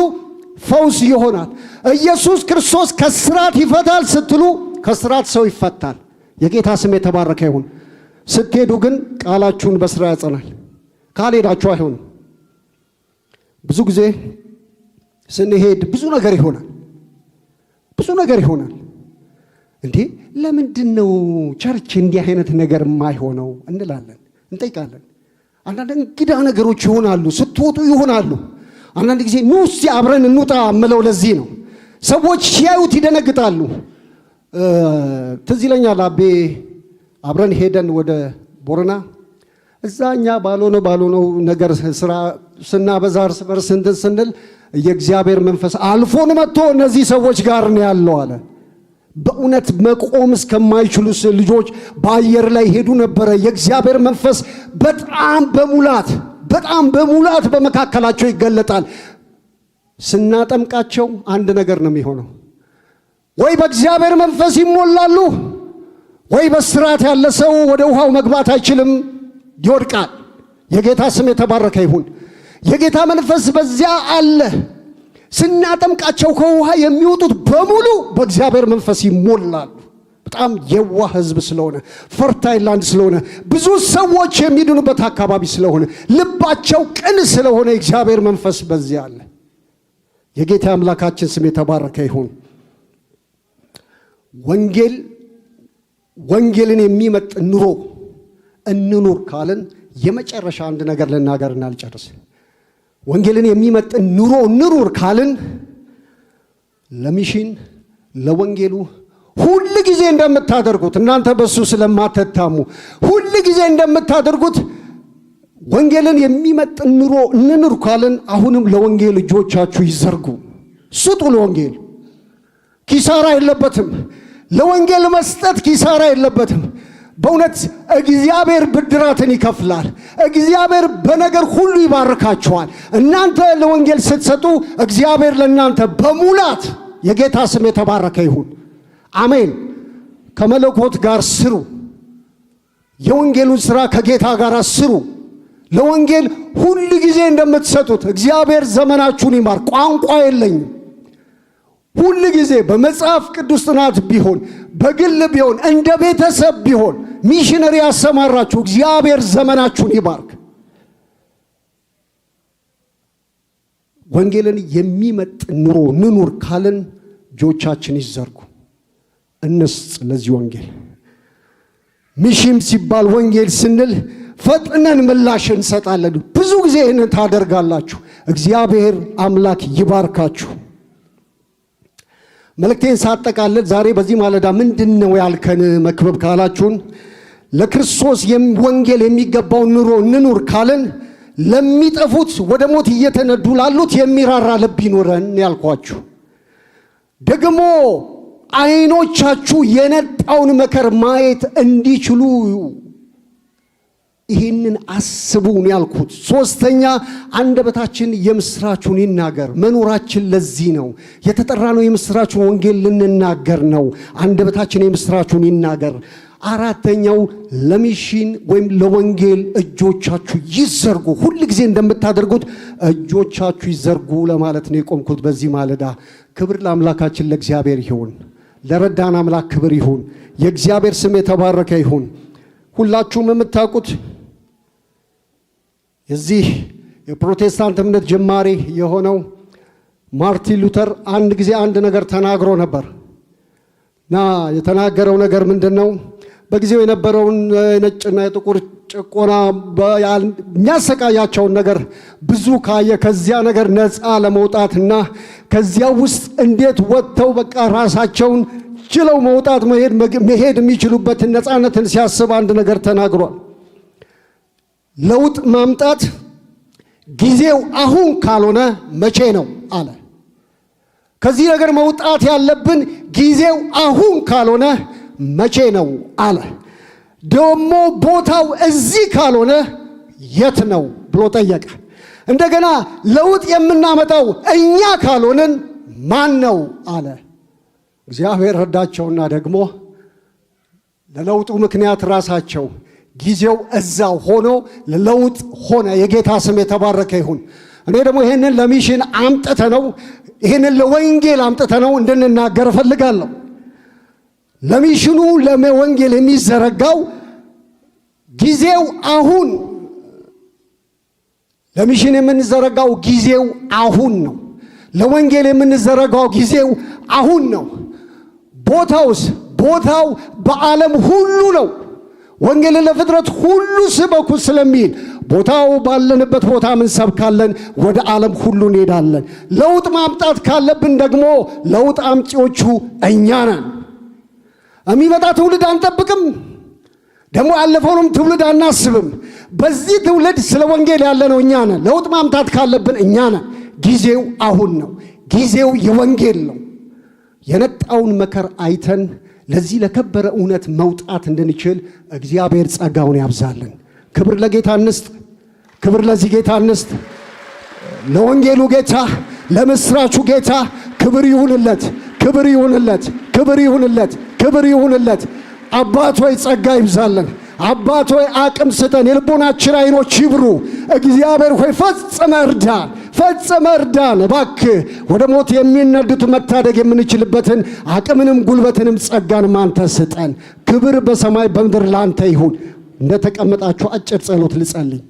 ፈውስ ይሆናል። ኢየሱስ ክርስቶስ ከስራት ይፈታል ስትሉ ከስራት ሰው ይፈታል። የጌታ ስም የተባረከ ይሁን። ስትሄዱ ግን ቃላችሁን በሥራ ያጸናል። ካልሄዳችሁ አይሆንም። ብዙ ጊዜ ስንሄድ ብዙ ነገር ይሆናል፣ ብዙ ነገር ይሆናል። እንዴ ለምንድን ነው ቸርች እንዲህ አይነት ነገር የማይሆነው እንላለን፣ እንጠይቃለን። አንዳንድ እንግዳ ነገሮች ይሆናሉ፣ ስትወጡ ይሆናሉ። አንዳንድ ጊዜ ኑ እስቲ አብረን እንውጣ እምለው ለዚህ ነው። ሰዎች ሲያዩት ይደነግጣሉ። ትዝ ይለኛል አቤ አብረን ሄደን ወደ ቦረና እዛኛ ባልሆነው ነገር ስራ ስናበዛ እርስ በርስ እንትን ስንል የእግዚአብሔር መንፈስ አልፎን መጥቶ እነዚህ ሰዎች ጋር ነው ያለው አለ። በእውነት መቆም እስከማይችሉ ልጆች በአየር ላይ ሄዱ ነበረ። የእግዚአብሔር መንፈስ በጣም በሙላት በመካከላቸው ይገለጣል። ስናጠምቃቸው አንድ ነገር ነው የሚሆነው። ወይ በእግዚአብሔር መንፈስ ይሞላሉ፣ ወይ በስራት ያለ ሰው ወደ ውሃው መግባት አይችልም፣ ይወድቃል። የጌታ ስም የተባረከ ይሁን። የጌታ መንፈስ በዚያ አለ። ስናጠምቃቸው ከውሃ የሚወጡት በሙሉ በእግዚአብሔር መንፈስ ይሞላሉ። በጣም የዋህ ሕዝብ ስለሆነ፣ ፈርታይል ላንድ ስለሆነ፣ ብዙ ሰዎች የሚድኑበት አካባቢ ስለሆነ፣ ልባቸው ቅን ስለሆነ የእግዚአብሔር መንፈስ በዚያ አለ። የጌታ አምላካችን ስም የተባረከ ይሁን። ወንጌልን የሚመጥን ኑሮ እንኑር ካልን የመጨረሻ አንድ ነገር ልናገርና አልጨርስ። ወንጌልን የሚመጥን ኑሮ እንኑር ካልን ለሚሽን ለወንጌሉ ሁል ጊዜ እንደምታደርጉት እናንተ በሱ ስለማትታሙ ሁል ጊዜ እንደምታደርጉት ወንጌልን የሚመጥን ኑሮ እንኑር ካልን አሁንም ለወንጌል እጆቻችሁ ይዘርጉ። ስጡ። ለወንጌል ኪሳራ የለበትም። ለወንጌል መስጠት ኪሳራ የለበትም። በእውነት እግዚአብሔር ብድራትን ይከፍላል። እግዚአብሔር በነገር ሁሉ ይባርካችኋል። እናንተ ለወንጌል ስትሰጡ እግዚአብሔር ለእናንተ በሙላት የጌታ ስም የተባረከ ይሁን። አሜን። ከመለኮት ጋር ስሩ። የወንጌሉን ሥራ ከጌታ ጋር ስሩ። ለወንጌል ሁሉ ጊዜ እንደምትሰጡት እግዚአብሔር ዘመናችሁን ይማር። ቋንቋ የለኝም። ሁሉ ጊዜ በመጽሐፍ ቅዱስ ጥናት ቢሆን በግል ቢሆን እንደ ቤተሰብ ቢሆን ሚሽነሪ ያሰማራችሁ እግዚአብሔር ዘመናችሁን ይባርክ። ወንጌልን የሚመጥን ኑሮ እንኑር ካልን እጆቻችን ይዘርጉ፣ እንስጥ ለዚህ ወንጌል። ሚሽን ሲባል ወንጌል ስንል ፈጥነን ምላሽ እንሰጣለን። ብዙ ጊዜ ይህንን ታደርጋላችሁ። እግዚአብሔር አምላክ ይባርካችሁ። መልእክቴን ሳጠቃልል ዛሬ በዚህ ማለዳ ምንድነው ያልከን መክበብ ካላችሁን፣ ለክርስቶስ ወንጌል የሚገባውን ኑሮ እንኑር ካልን ለሚጠፉት ወደ ሞት እየተነዱ ላሉት የሚራራ ልብ ይኖረን ያልኳችሁ። ደግሞ አይኖቻችሁ የነጣውን መከር ማየት እንዲችሉ ይህንን አስቡን ያልኩት። ሶስተኛ አንደበታችን የምስራቹን ይናገር። መኖራችን ለዚህ ነው የተጠራነው፣ የምስራቹን ወንጌል ልንናገር ነው። አንደበታችን የምስራቹን ይናገር። አራተኛው ለሚሽን ወይም ለወንጌል እጆቻችሁ ይዘርጉ። ሁል ጊዜ እንደምታደርጉት እጆቻችሁ ይዘርጉ ለማለት ነው የቆምኩት በዚህ ማለዳ። ክብር ለአምላካችን ለእግዚአብሔር ይሁን። ለረዳን አምላክ ክብር ይሁን። የእግዚአብሔር ስም የተባረከ ይሁን። ሁላችሁም የምታውቁት የዚህ የፕሮቴስታንት እምነት ጀማሪ የሆነው ማርቲን ሉተር አንድ ጊዜ አንድ ነገር ተናግሮ ነበር እና የተናገረው ነገር ምንድነው? በጊዜው የነበረውን ነጭና የጥቁር ጭቆና የሚያሰቃያቸውን ነገር ብዙ ካየ ከዚያ ነገር ነፃ ለመውጣትና ከዚያ ውስጥ እንዴት ወጥተው በቃ ራሳቸውን ችለው መውጣት መሄድ የሚችሉበትን ነፃነትን ሲያስብ አንድ ነገር ተናግሯል። ለውጥ ማምጣት ጊዜው አሁን ካልሆነ መቼ ነው አለ። ከዚህ ነገር መውጣት ያለብን ጊዜው አሁን ካልሆነ መቼ ነው አለ። ደግሞ ቦታው እዚህ ካልሆነ የት ነው ብሎ ጠየቀ። እንደገና ለውጥ የምናመጣው እኛ ካልሆነን ማን ነው አለ። እግዚአብሔር ረዳቸውና ደግሞ ለለውጡ ምክንያት ራሳቸው ጊዜው እዛው ሆኖ ለለውጥ ሆነ። የጌታ ስም የተባረከ ይሁን። እኔ ደግሞ ይሄንን ለሚሽን አምጥተነው ይሄንን ለወንጌል አምጥተነው እንድንናገር እፈልጋለሁ። ለሚሽኑ ለወንጌል የሚዘረጋው ጊዜው አሁን፣ ለሚሽን የምንዘረጋው ጊዜው አሁን ነው። ለወንጌል የምንዘረጋው ጊዜው አሁን ነው። ቦታውስ? ቦታው በዓለም ሁሉ ነው። ወንጌልን ለፍጥረት ሁሉ ስበኩ ስለሚል ቦታው ባለንበት ቦታ ምን ሰብካለን? ወደ ዓለም ሁሉ እንሄዳለን። ለውጥ ማምጣት ካለብን ደግሞ ለውጥ አምጪዎቹ እኛ ነን። የሚመጣ ትውልድ አንጠብቅም፣ ደግሞ ያለፈውንም ትውልድ አናስብም። በዚህ ትውልድ ስለ ወንጌል ያለነው እኛ ነን። ለውጥ ማምጣት ካለብን እኛ ነን። ጊዜው አሁን ነው። ጊዜው የወንጌል ነው። የነጣውን መከር አይተን ለዚህ ለከበረ እውነት መውጣት እንድንችል እግዚአብሔር ጸጋውን ያብዛልን። ክብር ለጌታ እንስጥ። ክብር ለዚህ ጌታ እንስጥ። ለወንጌሉ ጌታ፣ ለምስራቹ ጌታ ክብር ይሁንለት። ክብር ይሁንለት። ክብር ይሁንለት። ክብር ይሁንለት። አባት ሆይ ጸጋ ይብዛልን። አባት ሆይ አቅም ስጠን። የልቦናችን አይኖች ይብሩ። እግዚአብሔር ሆይ ፈጽመ እርዳን፣ ፈጽመ እርዳን። እባክህ ወደ ሞት የሚነዱት መታደግ የምንችልበትን አቅምንም ጉልበትንም ጸጋንም አንተ ስጠን። ክብር በሰማይ በምድር ላንተ ይሁን። እንደተቀመጣችሁ አጭር ጸሎት ልጸልይ።